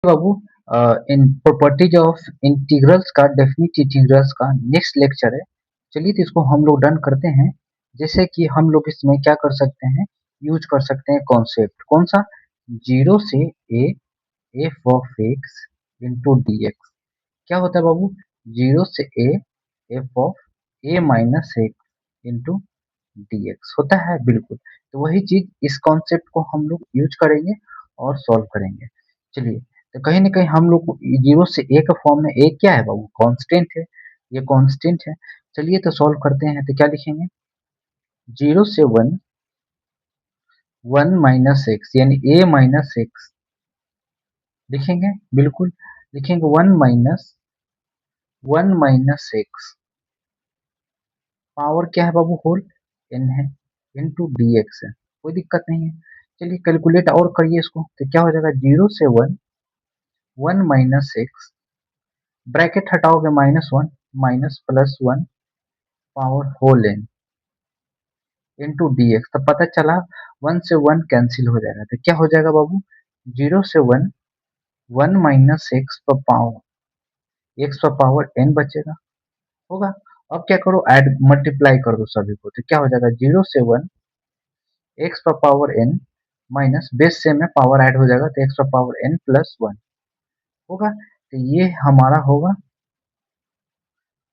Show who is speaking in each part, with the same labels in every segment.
Speaker 1: Babu, in properties of integrals का, definite integrals का next lecture है। चलिए तो इसको हम लोग डन करते हैं। जैसे कि हम लोग इसमें क्या कर सकते हैं, यूज कर सकते हैं कॉन्सेप्ट कौन सा, जीरो से A F of x into D X. क्या होता है बाबू, जीरो से A F of A minus x into D x होता है, बिल्कुल। तो वही चीज इस कॉन्सेप्ट को हम लोग यूज करेंगे और सॉल्व करेंगे। चलिए, तो कहीं ना कहीं हम लोग को जीरो से ए का फॉर्म में ए क्या है बाबू, कांस्टेंट है। ये कांस्टेंट है। चलिए तो सॉल्व करते हैं, तो क्या लिखेंगे, जीरो से वन, वन माइनस एक्स यानी ए माइनस एक्स लिखेंगे, बिल्कुल। लिखेंगे वन माइनस एक्स, पावर क्या है बाबू, होल एन है, इंटू डी एक्स है, कोई दिक्कत नहीं है। चलिए कैलकुलेट और करिए इसको, तो क्या हो जाएगा, जीरो से one, one minus X, bracket हटाओगे minus one, minus plus one, power whole N into D X. तो पता चला वन से वन कैंसिल हो जाएगा, तो क्या हो जाएगा बाबू, जीरो से वन, वन माइनस एक्स पर पावर एन बचेगा, होगा। अब क्या करो, ऐड मल्टीप्लाई कर दो सभी को, तो क्या हो जाएगा, जीरो से वन, एक्स पर पावर एन माइनस बेस से में पावर ऐड हो जाएगा, तो एक्स पर पावर एन प्लस वन होगा। तो ये हमारा होगा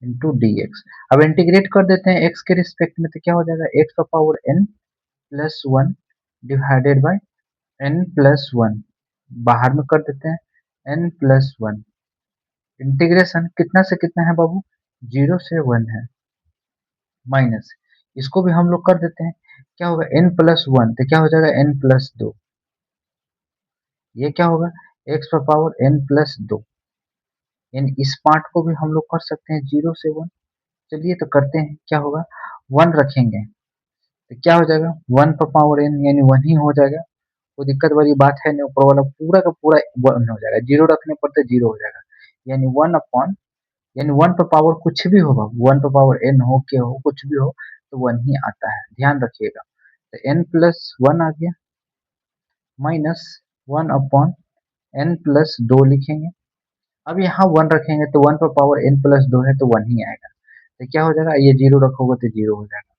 Speaker 1: इंटू डी एक्स। अब इंटीग्रेट कर देते हैं एक्स के रिस्पेक्ट में, तो क्या हो जाएगा, एक्स पर power n plus one divided by n plus one, बाहर में कर देते हैं एन प्लस वन। इंटीग्रेशन कितना से कितना है बाबू, जीरो से वन है, माइनस इसको भी हम लोग कर देते हैं, क्या होगा, एन प्लस वन, तो क्या हो जाएगा, एन प्लस दो। ये क्या होगा, एक्स पर पावर एन प्लस दो। यानी इस पार्ट को भी हम लोग कर सकते हैं जीरो से वन। चलिए तो करते हैं, क्या होगा, वन रखेंगे, तो क्या हो जाएगा, वन पर पावर एन यानी वन ही हो जाएगा, कोई दिक्कत वाली बात है नहीं, ऊपर वाला पूरा का पूरा वन हो जाएगा, जीरो रखने पर तो जीरो हो जाएगा। यानी वन अपॉन, यानी वन पर पावर कुछ भी होगा, वन पर पावर एन हो के हो कुछ भी हो, तो वन ही आता है, ध्यान रखिएगा। तो एन प्लस वन आ गया, minus one upon n plus दो लिखेंगे। अब यहाँ वन रखेंगे, तो वन पर पावर एन प्लस दो है, तो वन ही आएगा। तो क्या हो जाएगा, ये जीरो रखोगे तो जीरो हो जाएगा,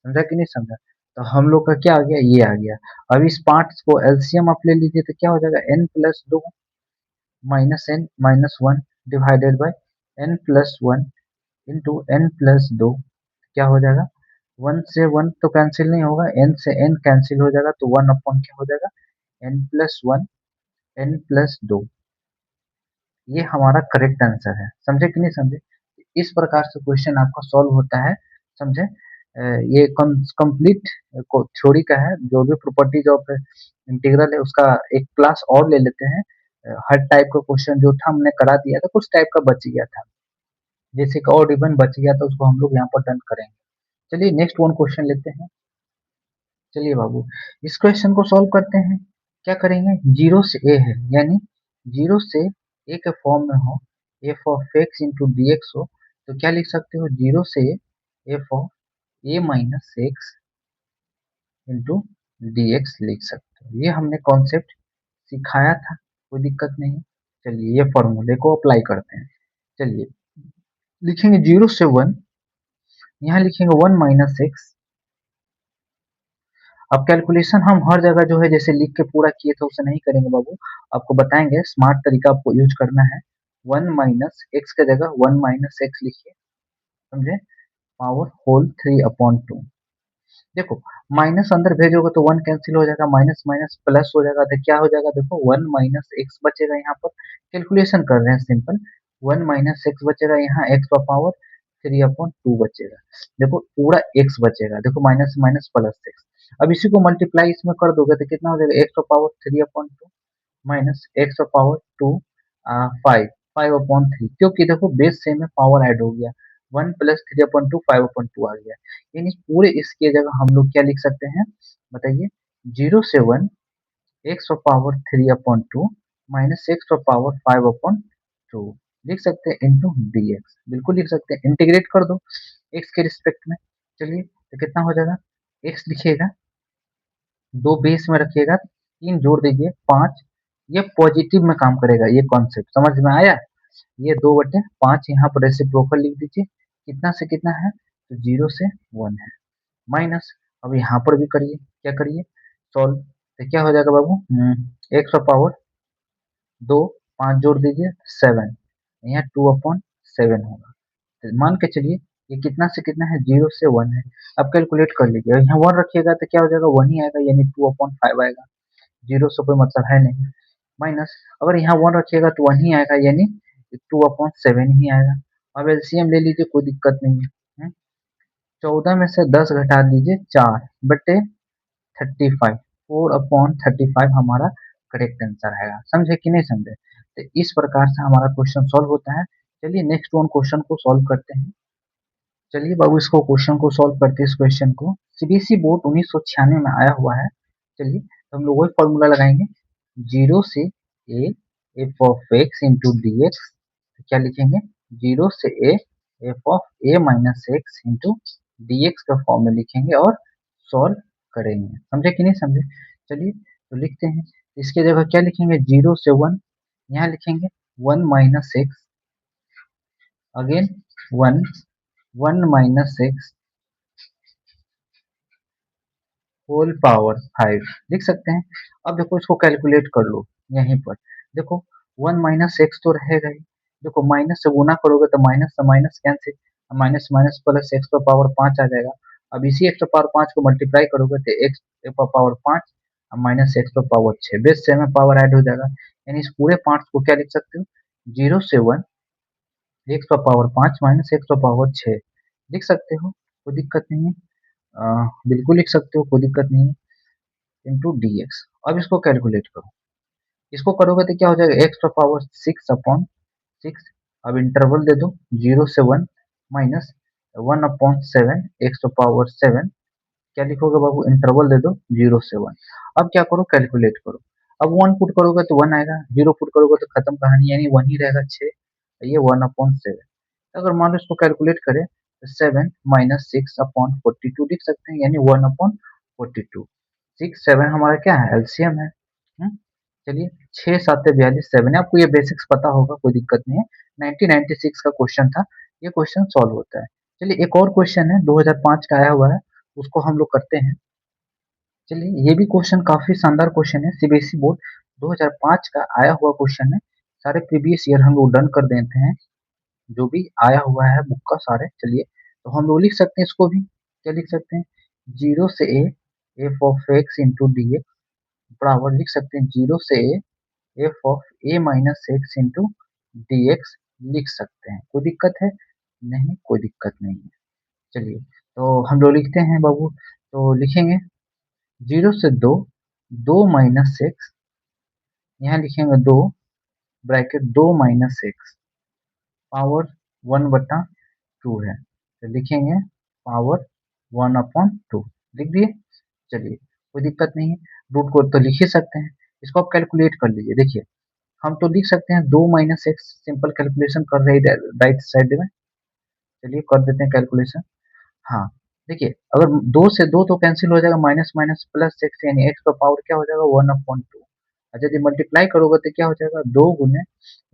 Speaker 1: समझा कि नहीं समझा। तो हम लोग का क्या आ गया, ये आ गया। अब इस पार्ट को एलसीएम आप ले लीजिए, तो क्या हो जाएगा, एन प्लस दो minus n minus one divided by n plus one into n plus दो। क्या हो जाएगा, वन से वन तो कैंसिल नहीं होगा, एन से एन कैंसिल हो जाएगा, तो वन अपॉन क्या हो जाएगा, n plus one, n plus दो। ये हमारा करेक्ट आंसर है, समझे कि नहीं समझे। इस प्रकार से क्वेश्चन आपका सॉल्व होता है, समझे। ये कंप्लीट थ्योरी का है, जो भी प्रॉपर्टीज ऑफ इंटीग्रल है उसका एक क्लास और ले लेते हैं। हर टाइप का क्वेश्चन जो था हमने करा दिया था, कुछ टाइप का बच गया था, जैसे कि और इवन बच गया था, उसको हम लोग यहाँ पर डन करेंगे। चलिए नेक्स्ट वन क्वेश्चन लेते हैं। चलिए बाबू, इस क्वेश्चन को सॉल्व करते हैं। क्या करेंगे, जीरो से ए है, यानी जीरो से ए के फॉर्म में हो, f of x into D x हो, तो क्या लिख सकते हो, जीरो से f of A minus x into D X लिख सकते हो। ये हमने कॉन्सेप्ट सिखाया था, कोई दिक्कत नहीं। चलिए ये फॉर्मूले को अप्लाई करते हैं। चलिए लिखेंगे जीरो से वन, यहाँ लिखेंगे वन माइनस एक्स। अब कैलकुलेशन हम हर जगह जो है जैसे लिख के पूरा किए थे उसे नहीं करेंगे बाबू, आपको बताएंगे स्मार्ट तरीका आपको यूज करना है। वन माइनस एक्स के जगह वन माइनस एक्स लिखिए, समझे, power whole three upon two. देखो माइनस अंदर भेजोगे तो वन कैंसिल हो जाएगा, माइनस माइनस प्लस हो जाएगा, तो क्या हो जाएगा, देखो वन माइनस एक्स बचेगा, यहाँ पर कैलकुलेशन कर रहे हैं सिंपल। वन माइनस एक्स बचेगा, यहाँ एक्स का पावर थ्री अपॉन टू बचेगा। देखो पूरा एक्स बचेगा, देखो माइनस माइनस प्लस एक्स। अब इसी को मल्टीप्लाई इसमें कर दोगे तो कितना हो जाएगा, एक्स का power three upon two minus x का power two, five, five upon three, क्योंकि देखो बेस सेम में पावर ऐड हो गया, one plus three upon two, five upon two आ गया। यानी पूरे इसकी जगह हम लोग क्या लिख सकते हैं, बताइए, जीरो से one, x power three upon two minus x power five upon to लिख सकते हैं, इंटू डी एक्स, बिल्कुल लिख सकते हैं। इंटीग्रेट कर दो एक्स के रिस्पेक्ट में। चलिए तो कितना हो जाएगा, एक्स लिखिएगा, दो बेस में रखिएगा, तीन जोड़ दीजिए पाँच, ये पॉजिटिव में काम करेगा, ये कॉन्सेप्ट समझ में आया। ये 2/5 यहाँ पर रेसिप्रोकल लिख दीजिए, कितना से कितना है, तो 0 से 1 है, माइनस। अब यहाँ पर भी करिए, क्या करिए, सॉल्व। तो क्या हो जाएगा बाबू, एक्स पावर 2, 5 जोड़ दीजिए 7, यहाँ 2/7 होगा। तो मान के चलिए ये कितना से कितना है, 0 से 1 है। अब कैलकुलेट कर लीजिए, यहाँ 1 रखिएगा तो क्या हो जाएगा, 1 ही आएगा, यानी 2/5 आएगा, 0 से कोई मतलब है नहीं, माइनस। अगर यहाँ 1 रखिएगा तो 1 ही आएगा, यानी 2/7 ही आएगा। अब एलसीएम ले लीजिए, कोई दिक्कत नहीं है। 14 में से 10 घटा दीजिए 4/35, 4/35 हमारा करेक्ट आंसर आएगा। समझे कि नहीं समझे। तो इस प्रकार से हमारा क्वेश्चन सॉल्व होता है। चलिए नेक्स्ट वन क्वेश्चन को सॉल्व करते हैं। चलिए बाबू इसको क्वेश्चन को सॉल्व करते हैं। इस क्वेश्चन को सीबीएसई बोर्ड 1996 में आया हुआ है। चलिए तो हम लोग वही फॉर्मूला लगाएंगे, 0 से A F of x into D X. क्या लिखेंगे, 0 से A F of A minus x into D x का फॉर्म में लिखेंगे और सॉल्व करेंगे। समझे कि नहीं समझे। चलिए तो लिखते हैं, इसके जगह क्या लिखेंगे, 0 से 1, यहाँ लिखेंगे 1 minus x, again 1, 1 minus x whole power 5 लिख सकते हैं। अब देखो इसको कैलकुलेट कर लो, यहीं पर देखो 1 माइनस एक्स तो रहेगा ही। देखो माइनस से गुना करोगे तो माइनस से minus cancel, minus minus plus x power 5 आ जाएगा। अब इसी एक्स पावर 5 को मल्टीप्लाई करोगे तो x power 5 minus x power 6, base से में पावर ऐड हो जाएगा। यानी इस पूरे पार्ट को क्या लिख सकते हो, 0 से 1 x power 5 minus x power 6 लिख सकते हो, कोई दिक्कत नहीं है। बिल्कुल लिख सकते हो, कोई दिक्कत नहीं है, इंटू डी एक्स। अब इसको कैलकुलेट करो, इसको करोगे तो क्या हो जाएगा, एक्स पावर 6/6। अब इंटरवल दे दो, 0 से 1 माइनस 1/7 एक्स पावर 7। क्या लिखोगे बाबू, इंटरवल दे दो 0 से 1। अब क्या करो, कैलकुलेट करो। अब 1 पुट करोगे तो 1 आएगा, 0 पुट करोगे तो खत्म कहानी, यानी 1 ही रहेगा 6, ये 1/7। अगर मान लो इसको कैलकुलेट करें तो 7 माइनस 6/42 लिख सकते हैं, यानी 1/42। 6 7 हमारा क्या है, एलसीएम है। चलिए 6 7 42 7 है, आपको ये बेसिक्स पता होगा, कोई दिक्कत नहीं है। 1996 का क्वेश्चन था, ये क्वेश्चन सॉल्व होता है। चलिए एक और क्वेश्चन है 2005 का आया हुआ है, उसको हम लोग करते हैं। चलिए ये भी क्वेश्चन काफी शानदार क्वेश्चन है, सीबीएसई बोर्ड 2005 का आया हुआ क्वेश्चन है। सारे प्रीवियस ईयर हम लोग डन कर देते हैं, जो भी आया हुआ है बुक का सारे। चलिए तो हम लोग लिख सकते हैं इसको भी, क्या लिख सकते हैं, 0 से A F of x into D x बराबर लिख सकते हैं 0 से A F of A minus x into D X लिख सकते हैं। कोई दिक्कत है नहीं, कोई दिक्कत नहीं है। चलिए तो हम लोग लिखते हैं बाबू, तो लिखेंगे 0 से 2, 2 माइनस एक्स, यहाँ लिखेंगे 2 ब्रैकेट 2 माइनस एक्स पावर 1/2 है, तो लिखेंगे पावर 1/2 लिख दिए। चलिए कोई दिक्कत नहीं है, रूट को तो लिख ही सकते हैं। इसको आप कैलकुलेट कर लीजिए, देखिए हम तो लिख सकते हैं 2 माइनस एक्स, सिंपल कैलकुलेशन कर रहे हैं राइट साइड में। चलिए कर देते हैं कैलकुलेशन। हाँ देखिए, अगर 2 से 2 तो कैंसिल हो जाएगा, माइनस माइनस प्लस एक्स, यानी एक्स का पावर क्या हो जाएगा, 1/2। अच्छा यदि मल्टीप्लाई करोगे तो क्या हो जाएगा, 2 गुने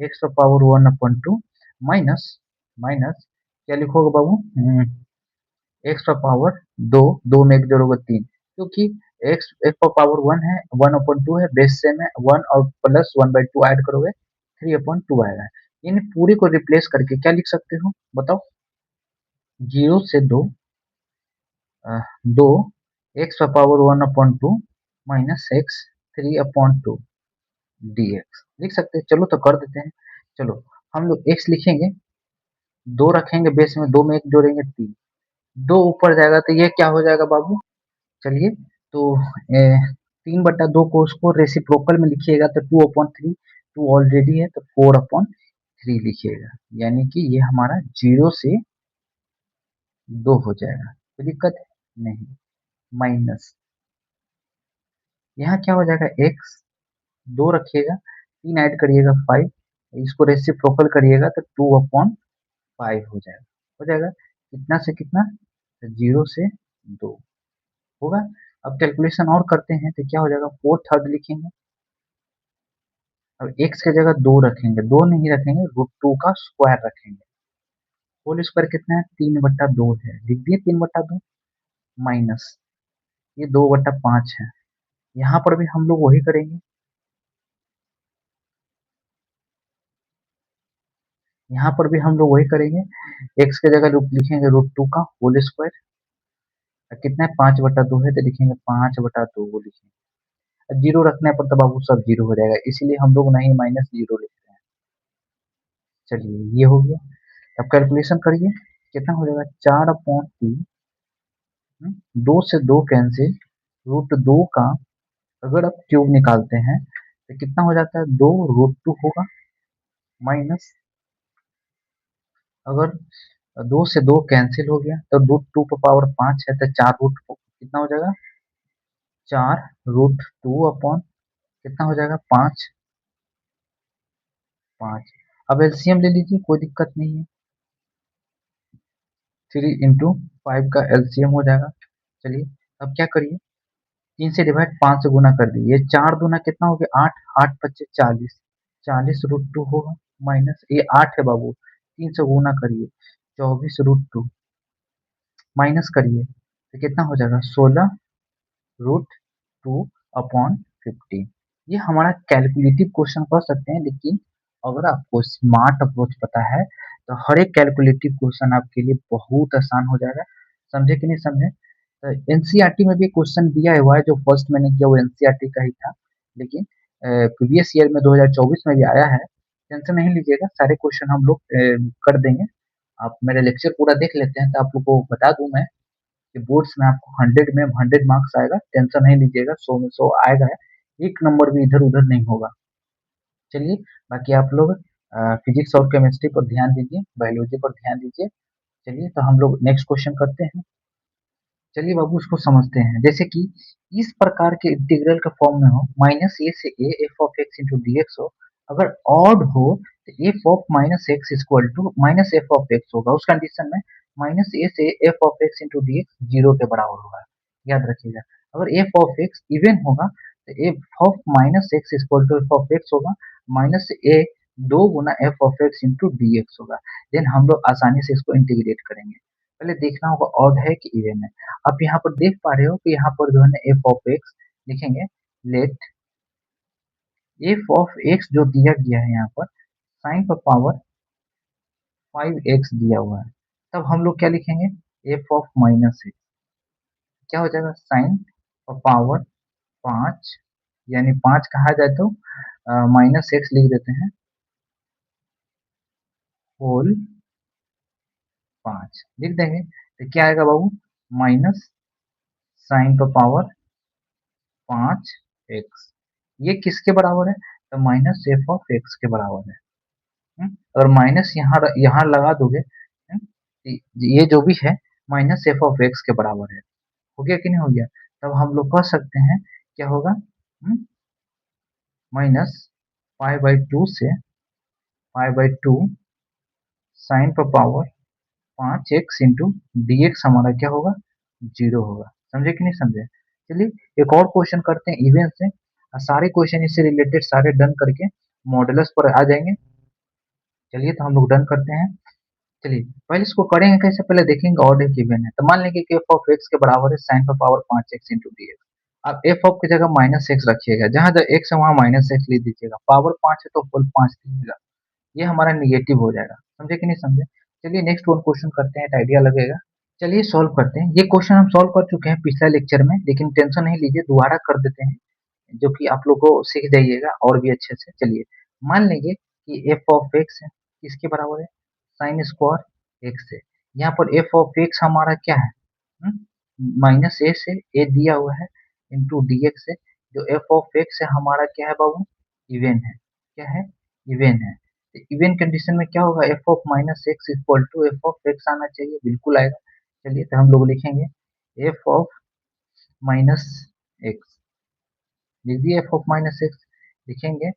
Speaker 1: एक्स का पावर 1/2 माइनस माइनस क्या लिखोगे बाबू, एक्स का पावर 2, 2 में एक जोड़ोगे 3, क्योंकि एक्स एक्स का पावर 1 है, 1/2 है, बेस से में 1 और प्लस 1/2 ऐड करोगे 3/2 आएगा। इन पूरी को रिप्लेस करके क्या लिख सकते हो बताओ, 0 से 2, 2 एक्स का power 1/2 minus x 3/2 D X लिख सकते हैं। चलो तो कर देते हैं। चलो हम लोग एक्स लिखेंगे, 2 रखेंगे बेस में, 2 में एक जोड़ेंगे 3, 2 ऊपर जाएगा तो ये क्या हो जाएगा बाबू। चलिए तो 3/2 को उसको रेसिप्रोकल में लिखिएगा तो 2/3, 2 ऑलरेडी है तो 4/3 लिखिएगा, यानी कि ये हमारा 0 से 2 हो जाएगा, कोई दिक्कत नहीं। माइनस यहाँ क्या हो जाएगा, एक्स 2 रखिएगा, 3 ऐड करिएगा 5, इसको रेसिप्रोकल करिएगा तो 2/5 हो जाएगा, हो जाएगा कितना से कितना, 0 से 2 होगा। अब कैलकुलेशन और करते हैं तो क्या हो जाएगा, 4/3 लिखेंगे, अब x की जगह 2 रखेंगे, 2 नहीं रखेंगे, √2 का स्क्वायर रखेंगे। होल स्क्वायर कितना है? 3/2 है, लिख दिए 3/2 माइनस ये 2/5 है। यहाँ पर भी हम लोग वही करेंगे, यहाँ पर भी हम लोग वही करेंगे, x की जगह लिखेंगे √2 का होल स्क्वायर। कितना है? 5/2 है, तो लिखेंगे 5/2 वो लिखेंगे। जीरो रखने पर तो बाबू सब जीरो हो जाएगा, इसीलिए हम लोग नहीं माइनस जीरो लिखते हैं। चलिए ये हो गया। अब कैलकुलेशन करिए, कितना हो जाएगा? 4/3। 2 से 2 कैंसिल, √2 का अगर आप क्यूब निकालते हैं तो कितना हो जाता है? 2 √2 होगा, माइनस अगर 2 से 2 कैंसिल हो गया तो √2 पर पावर 5 है, तो 4 रूट कितना हो जाएगा? 4 √2 अपॉन कितना हो जाएगा? 5। 5 अब एलसीएम ले लीजिए, कोई दिक्कत नहीं है। 3 × 5 का एलसीएम हो जाएगा। चलिए अब क्या करिए, 3 से डिवाइड 5 से गुना कर दिए, 4 दूना कितना हो गया? 8, 8 × 5 = 40, 40 √2 होगा, माइनस ये 8 है बाबू, 3 से गुना करिए, 24 √2 माइनस करिए तो कितना हो जाएगा? 16 √2 अपॉन 15। ये हमारा कैलकुलेटिव क्वेश्चन कर सकते हैं, लेकिन अगर आपको स्मार्ट अप्रोच पता है तो हर एक कैलकुलेटिव क्वेश्चन आपके लिए बहुत आसान हो जाएगा। समझे कि नहीं समझे? तो एनसीईआरटी में भी क्वेश्चन दिया हुआ है, जो फर्स्ट मैंने किया वो एनसीईआरटी का ही था, लेकिन प्रीवियस ईयर में 2024 में भी आया है। टेंशन नहीं लीजिएगा, सारे क्वेश्चन हम लोग कर देंगे। आप मेरे लेक्चर पूरा देख लेते हैं तो आप लोग को बता दूं मैं कि बोर्ड्स में आपको 100 में 100 मार्क्स आएगा, टेंशन नहीं लीजिएगा, 100 में 100 आएगा, एक नंबर भी इधर उधर नहीं होगा। चलिए बाकी आप लोग फिजिक्स और केमिस्ट्री पर ध्यान दीजिए, बायोलॉजी पर ध्यान दीजिए। चलिए तो हम लोग नेक्स्ट क्वेश्चन करते हैं। चलिए बाबू उसको समझते हैं, जैसे कि इस प्रकार के इंटीग्रल का फॉर्म में हो, -a से a f(x) * dx हो, अगर ऑड हो तो f of -x equal to -f of x होगा। उस कंडीशन में -a से f ऑफ x * dx 0 के बराबर होगा, याद रखिएगा। अगर f ऑफ x इवन होगा तो f of -x equal to f of x होगा, माइनस a 2 गुना f of x into dx होगा। देन हम लोग आसानी से इसको इंटीग्रेट करेंगे। पहले देखना होगा ऑड है कि इवन है। आप यहाँ पर देख पा रहे हो कि यहाँ पर जो है ना f ऑफ x लिखेंगे, लेट f ऑफ x जो दिया गया है यहाँ पर साइन पर पावर 5x दिया हुआ है, तब हम लोग क्या लिखेंगे? f ऑफ -x क्या हो जाएगा? साइन पर पावर 5, यानी 5 कहा जाए तो -x लिख देते हैं, होल 5 लिख देंगे तो क्या आएगा बाबू? माइनस साइन पर पावर 5x, ये किसके बराबर है? तो -f ऑफ x के बराबर है। अगर माइनस यहाँ लगा दोगे, ये जो भी है -f ऑफ x के बराबर है। हो गया कि नहीं हो गया? तब हम लोग कह सकते हैं क्या होगा? -π/2 से π/2 साइन पर पावर 5x इंटू dx हमारा क्या होगा? 0 होगा। समझे कि नहीं समझे? चलिए एक और क्वेश्चन करते हैं इवन से, सारे क्वेश्चन इससे रिलेटेड सारे डन करके मॉडुलस पर आ जाएंगे। चलिए तो हम लोग डन करते हैं। चलिए पहले इसको करेंगे कैसे, पहले देखेंगे ऑड है कि इवन है। तो मान लेंगे कि f ऑफ x के बराबर है साइन पर पावर 5x इंटू dx। अब f ऑफ की जगह -x रखिएगा, जहां जहाँ x है वहां -x लिख दीजिएगा, पावर 5 है तो होल 5 लीजिएगा, ये हमारा निगेटिव हो जाएगा। समझे कि नहीं समझे? चलिए नेक्स्ट वन क्वेश्चन करते हैं, आइडिया लगेगा। चलिए सॉल्व करते हैं। ये क्वेश्चन हम सॉल्व कर चुके हैं पिछले लेक्चर में, लेकिन टेंशन नहीं लीजिए, दोबारा कर देते हैं, जो कि आप लोग को सीख जाइएगा और भी अच्छे से। चलिए मान लेंगे कि f ऑफ x है किसके बराबर है? साइन स्क्वायर x है। यहाँ पर f ऑफ x हमारा क्या है? -a से a दिया हुआ है इंटू dx है। जो f ऑफ x है हमारा क्या है बाबू? इवन है। क्या है? इवन है। तो इवन कंडीशन में क्या होगा? f of -x equal to f of x आना चाहिए, बिल्कुल आएगा। चलिए तो हम लोग लिखेंगे f ऑफ -x, लिख दिए f ऑफ -x, लिखेंगे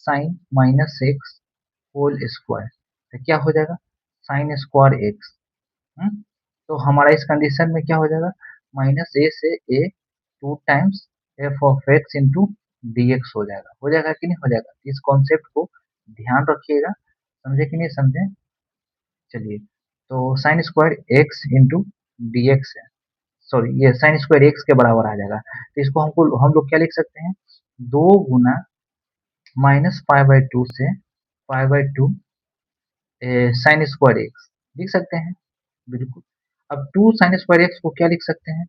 Speaker 1: साइन -x होल स्क्वायर, तो क्या हो जाएगा? Sine square x। तो हमारा इस कंडीशन में क्या हो जाएगा? -a से a 2 times f of x into dx हो जाएगा कि नहीं हो जाएगा। इस कॉन्सेप्ट को ध्यान रखिएगा, समझे कि नहीं समझे। चलिए, तो sine square x into D x है, सॉरी ये साइन स्क्वायर एक्स के बराबर आ जाएगा, तो इसको हम लोग क्या लिख सकते हैं, 2 गुना -π/2 से π/2 साइन स्क्वायर एक्स लिख सकते हैं, बिल्कुल। अब 2 साइन स्क्वायर एक्स को क्या लिख सकते हैं,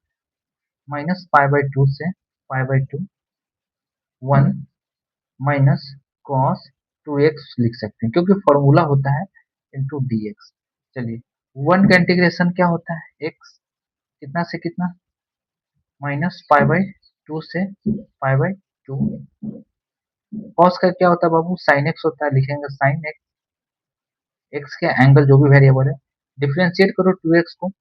Speaker 1: -π/2 से π/2 1 माइनस कॉस 2x लिख सकते हैं, क्योंकि फॉर्मूला होता है इंटू डी एक्स। चलिए, 1 का इंटीग्रेशन क्या होता है, x कितना से कितना, -π/2 से π/2। कॉस का क्या होता है बाबू, साइन एक्स होता है, लिखेंगे साइन एक्स, एक्स के एंगल जो भी वेरिएबल है, डिफ्रेंशिएट करो 2x को,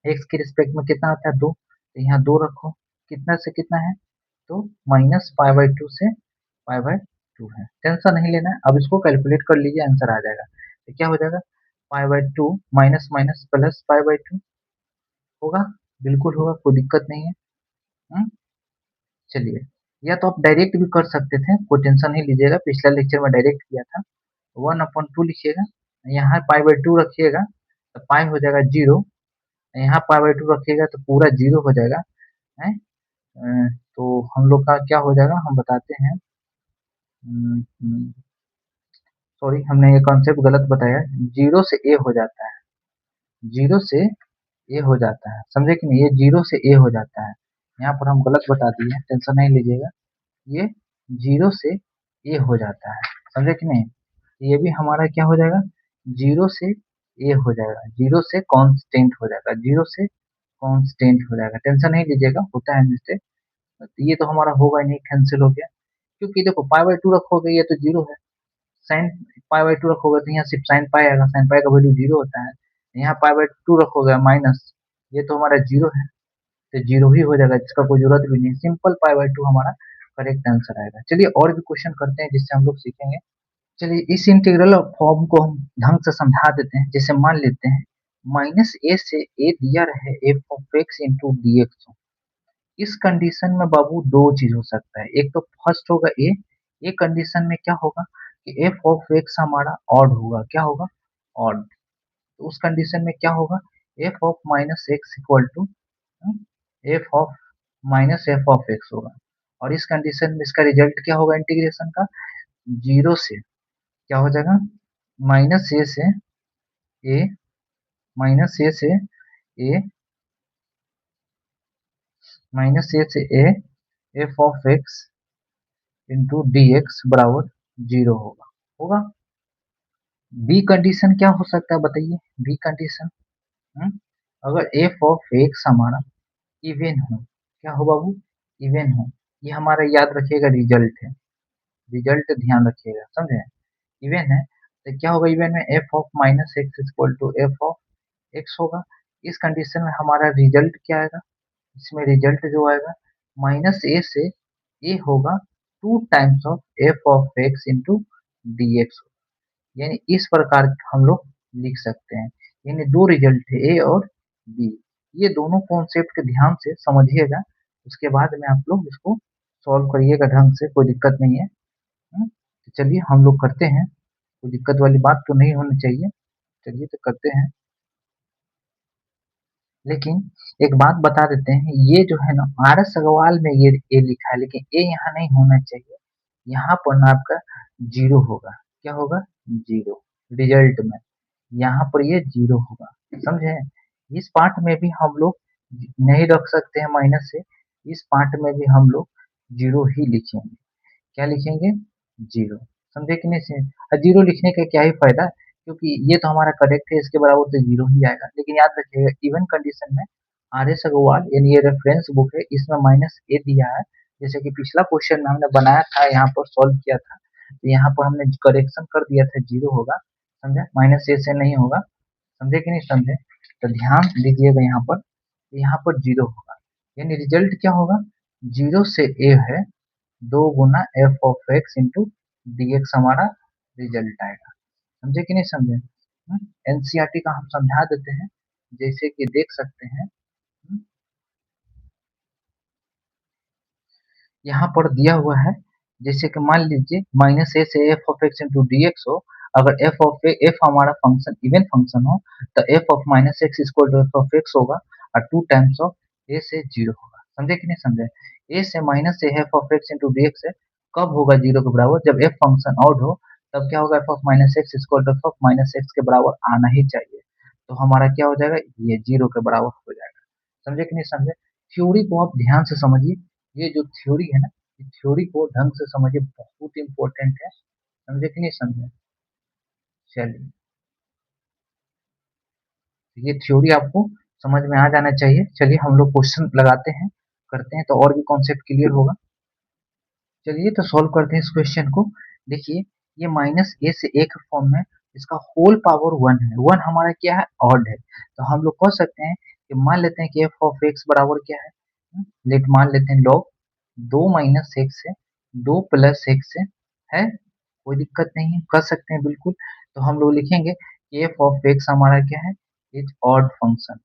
Speaker 1: एक्स के रिस्पेक्ट में कितना आता है 2, तो यहाँ 2 रखो, कितना से कितना है, तो -π/2 से π/2 है, टेंशन नहीं लेना है। अब इसको कैलकुलेट कर लीजिए, आंसर आ जाएगा। तो क्या हो जाएगा, π/2 माइनस माइनस प्लस π/2 होगा, बिल्कुल होगा, कोई दिक्कत नहीं है। हम्म, चलिए, या तो आप डायरेक्ट भी कर सकते थे, कोई टेंशन नहीं लीजिएगा, पिछला लेक्चर में डायरेक्ट किया था। 1/2 लिखिएगा, यहाँ π/2 रखिएगा तो पाई हो जाएगा 0, यहाँ π/2 रखिएगा तो पूरा 0 हो जाएगा है। तो हम लोग का क्या हो जाएगा, हम बताते हैं। सॉरी, हमने ये कॉन्सेप्ट गलत बताया, 0 से ए हो जाता है, 0 से ए हो जाता है, समझे कि नहीं, ये 0 से ए हो जाता है, यहाँ पर हम गलत बता दिए, टेंशन नहीं लीजिएगा, ये 0 से ए हो जाता है, समझे कि नहीं। ये भी हमारा क्या हो जाएगा, 0 से ए हो जाएगा, 0 से कांस्टेंट हो जाएगा, 0 से कांस्टेंट हो जाएगा, टेंशन नहीं लीजिएगा, होता है मिस्टेक। तो ये तो हमारा होगा ही नहीं, कैंसिल हो गया, क्योंकि देखो π/2 रखोगे ये तो 0 है, साइन π/2 रखोगे तो यहाँ सिर्फ साइन पाई आएगा, साइन पाई का वैल्यू 0 होता है, यहाँ π/2 रखोगे माइनस, ये तो हमारा 0 है, तो 0 ही हो जाएगा, इसका कोई जरूरत भी नहीं, सिंपल π/2 हमारा करेक्ट आंसर आएगा। चलिए और भी क्वेश्चन करते हैं जिससे हम लोग सीखेंगे। चलिए, इस इंटीग्रल फॉर्म को हम ढंग से समझा देते हैं, जैसे मान लेते हैं -a से a दिया रहे f of x into D x, इस कंडीशन में बाबू दो चीज हो सकता है, एक तो फर्स्ट होगा ए कंडीशन में क्या होगा कि f ऑफ x हमारा ऑड होगा, क्या होगा, ऑड। तो उस कंडीशन में क्या होगा, f of minus x equal to f of x होगा, और इस कंडीशन में इसका रिजल्ट क्या होगा इंटीग्रेशन का, 0 से क्या हो जाएगा, माइनस ए से ए माइनस ए से ए माइनस ए से A F of x into D x बराबर 0 होगा, होगा। बी कंडीशन क्या हो सकता है बताइए, बी कंडीशन, अगर एफ ऑफ एक्स हमारा इवन हो, क्या हो बाबू, इवन हो, ये हमारा याद रखिएगा रिजल्ट है, रिजल्ट ध्यान रखिएगा, समझे, इवन है, तो क्या होगा, इवन में f of minus x equal to f of x होगा। इस कंडीशन में हमारा रिजल्ट क्या आएगा, इसमें रिजल्ट जो आएगा माइनस ए से ए होगा 2 times of F of x into D x, यानी इस प्रकार हम लोग लिख सकते हैं, यानी दो रिजल्ट है ए और बी, ये दोनों कॉन्सेप्ट के ध्यान से समझिएगा, उसके बाद में आप लोग इसको सॉल्व करिएगा ढंग से, कोई दिक्कत नहीं है। तो चलिए हम लोग करते हैं, कोई दिक्कत वाली बात तो नहीं होनी चाहिए, चलिए तो करते हैं। लेकिन एक बात बता देते हैं, ये जो है ना आरएस अग्रवाल में ये ए लिखा है, लेकिन ए यहाँ नहीं होना चाहिए, यहाँ पर ना आपका 0 होगा, क्या होगा, 0 रिजल्ट में, यहाँ पर ये 0 होगा, समझे। इस पार्ट में भी हम लोग नहीं रख सकते हैं माइनस से, इस पार्ट में भी हम लोग 0 ही लिखेंगे, क्या लिखेंगे, 0, समझे कि नहीं। 0 लिखने का क्या ही फायदा, क्योंकि ये तो हमारा करेक्ट है, इसके बराबर तो 0 ही आएगा, लेकिन याद रखिएगा इवन कंडीशन में आर एस अग्रवाल यानी ये रेफरेंस बुक है, इसमें माइनस ए दिया है, जैसे कि पिछला क्वेश्चन में हमने बनाया था, यहाँ पर सॉल्व किया था, तो यहाँ पर हमने करेक्शन कर दिया था, 0 होगा, समझे, माइनस ए से नहीं होगा, समझे कि नहीं समझे। तो ध्यान दीजिएगा यहाँ पर 0 होगा, यानी रिजल्ट क्या होगा, 0 से ए है, 2 गुना F of x into D X हमारा रिजल्ट आएगा, समझे कि नहीं समझे। एनसीईआरटी का हम समझा देते हैं, जैसे कि देख सकते हैं, हम्म, यहाँ पर दिया हुआ है, जैसे कि मान लीजिए माइनस ए से f of x into D x हो, अगर एफ हमारा फंक्शन इवन फंक्शन हो, तो f of minus x equal to f of x होगा, और 2 टाइम्स ऑफ ए से जीरो होगा। समझे कि नहीं समझे? ए से माइनस से f of x into D x है, कब होगा जीरो के बराबर? जब एफ फंक्शन ऑड हो, तब क्या होगा? F of minus x equal to f of minus x के बराबर आना ही चाहिए। तो हमारा क्या हो जाएगा? ये जीरो के बराबर हो जाएगा। समझे कि नहीं समझे? थ्योरी को आप ध्यान से समझिए। ये जो थ्योरी है ना, ये थ्योरी को ढंग से समझिए, बहुत इंपॉर्टेंट है। समझे कि नहीं समझे? चलिए, ये थ्योरी आपको समझ में आ जाना चाहिए। चलिए हम लोग क्वेश्चन लगाते हैं, करते हैं, तो और भी कॉन्सेप्ट क्लियर होगा। चलिए तो सॉल्व करते हैं इस क्वेश्चन को। देखिए, ये माइनस ए से ए के फॉर्म में, इसका होल पावर वन है। वन हमारा क्या है? ऑड है। तो हम लोग कह सकते हैं कि मान लेते हैं कि एफ ऑफ एक्स बराबर क्या है? लेट मान लेते हैं लॉग दो माइनस एक्स है, दो प्लस एक्स है। कोई दिक्कत नहीं है, कर सकते हैं बिल्कुल। तो हम लोग लिखेंगे कि एफ ऑफ एक्स हमारा क्या है? Is odd function.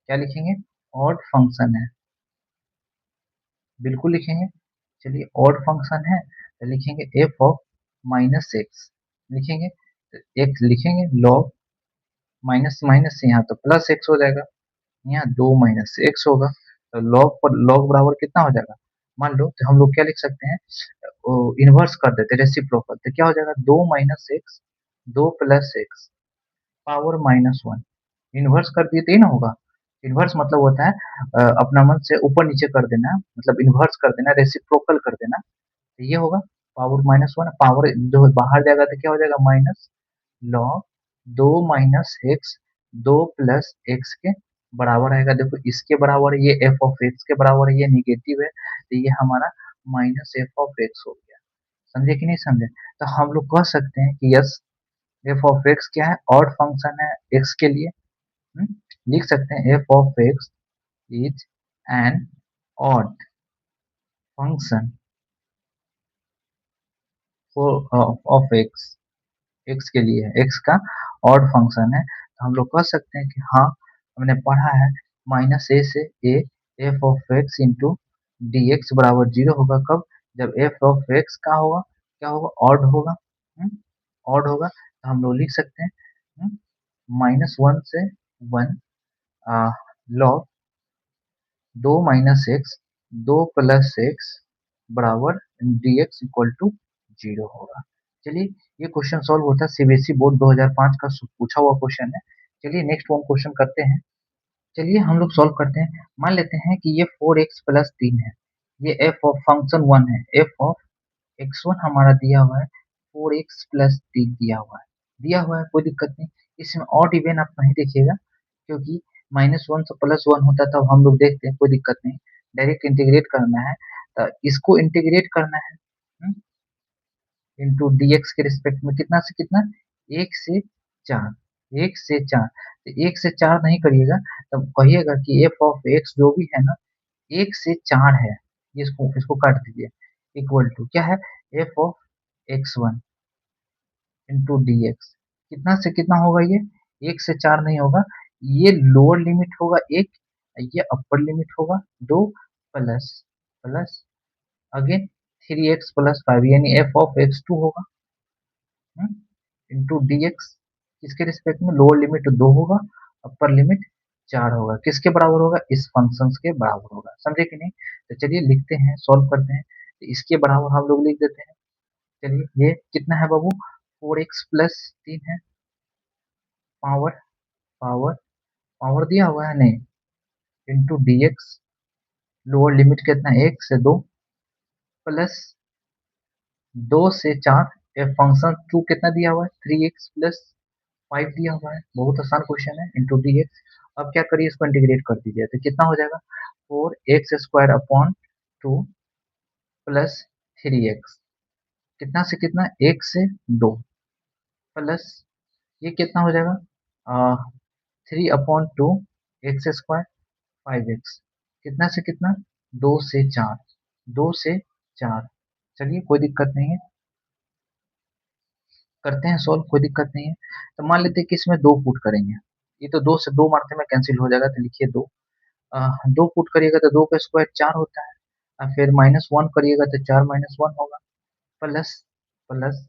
Speaker 1: क्या लिखेंगे? ऑड फंक्शन है, बिल्कुल लिखेंगे। चलिए, ऑड फंक्शन है तो लिखेंगे एफ ऑफ माइनस एक्स, लिखेंगे एक्स, लिखेंगे लॉग माइनस माइनस से यहाँ तो प्लस एक्स हो जाएगा, यहाँ दो माइनस एक्स होगा, तो लॉग पर लॉग बराबर कितना हो जाएगा? मान लो तो हम लोग क्या लिख सकते हैं, इनवर्स कर देते हैं, रेसिप्रोकल, तो क्या हो जाएगा? दो माइनस एक्स, दो plus x, power minus one. Inverse कर दिए तो ये ना होगा। इनवर्स मतलब होता है अपना मन से ऊपर नीचे कर देना, मतलब इनवर्स कर देना, रेसिप्रोकल कर देना। तो ये होगा पावर माइनस वन, पावर जो बाहर जाएगा तो क्या हो जाएगा? माइनस लॉग दो माइनस एक्स, दो प्लस एक्स के बराबर आएगा। देखो इसके बराबर है, ये एफ ऑफ एक्स के बराबर है, ये निगेटिव है, तो ये हमारा माइनस एफ ऑफ एक्स हो गया। समझे कि नहीं समझे? तो हम लोग कह सकते हैं कि यस, एफ ऑफ एक्स क्या है? ऑड फंक्शन है एक्स के लिए। हम्म, लिख सकते हैं F of x is an odd function for of x. X के लिए है, एक्स का ऑड फंक्शन है, तो हम लोग कह सकते हैं कि हाँ, हमने पढ़ा है माइनस ए से ए, F of x into D x बराबर जीरो होगा कब? जब एफ ऑफ एक्स का होगा, क्या होगा? ऑड होगा। ऑड होगा, तो हम लोग लिख सकते हैं माइनस वन से वन, लॉग दो माइनस एक्स, दो प्लस एक्स बराबर d x equal to zero होगा। चलिए, ये क्वेश्चन सॉल्व होता है, सीबीएसई बोर्ड 2005 का पूछा हुआ क्वेश्चन है। चलिए नेक्स्ट वन क्वेश्चन करते हैं। चलिए हम लोग सॉल्व करते हैं। मान लेते हैं कि ये फोर एक्स प्लस तीन है, ये एफ ऑफ फंक्शन वन है, एफ ऑफ एक्स वन हमारा दिया हुआ है, फोर एक्स प्लस तीन दिया हुआ है, कोई दिक्कत नहीं। इसमें ऑड इवन आप नहीं देखिएगा, क्योंकि माइनस वन से प्लस वन होता है, तब हम लोग देखते हैं, कोई दिक्कत नहीं। डायरेक्ट इंटीग्रेट करना है, तो इसको इंटीग्रेट करना है इंटू डीएक्स के रिस्पेक्ट में, कितना से कितना? एक से चार, एक से चार। तो एक से चार नहीं करिएगा, तब कहिएगा कि एफ ऑफ एक्स जो भी है ना, एक से चार है, इसको इसको काट दीजिए, इक्वल टू क्या है? F of x one into D x. कितना से कितना होगा ये? एक से चार नहीं होगा, ये लोअर लिमिट होगा एक, ये अपर लिमिट होगा दो, plus plus again three x plus five, यानी एफ ऑफ एक्स टू होगा इंटू डी एक्स। किसके रिस्पेक्ट में? लोअर लिमिट दो होगा, अपर लिमिट चार होगा। किसके बराबर होगा? इस फंक्शन के बराबर होगा। समझे कि नहीं? तो चलिए लिखते हैं, सॉल्व करते हैं। तो इसके बराबर हम लोग लिख देते हैं। चलिए, ये कितना है बाबू? फोर एक्स प्लस तीन है, पावर पावर पावर दिया हुआ है नहीं, into D x, lower limit कितना है? एक से दो, प्लस दो से चार, ये फंक्शन टू कितना दिया हुआ है? थ्री एक्स प्लस फाइव दिया हुआ है, बहुत आसान क्वेश्चन है, इंटू डी एक्स। अब क्या करिए, इसको इंटीग्रेट कर दीजिए, तो कितना हो जाएगा? Four x square upon two plus three x, कितना से कितना? एक से दो, प्लस ये कितना हो जाएगा? Three upon to x square, five x, कितना से कितना? दो से चार, दो से चार। चलिए कोई दिक्कत नहीं है, करते हैं सॉल्व, कोई दिक्कत नहीं है। तो मान लेते हैं कि इसमें दो पुट करेंगे, ये तो दो से दो मारते में कैंसिल हो जाएगा, तो लिखिए दो, दो पुट करिएगा तो दो का स्क्वायर चार होता है, और फिर -1 करिएगा तो 4 -1 होगा, प्लस प्लस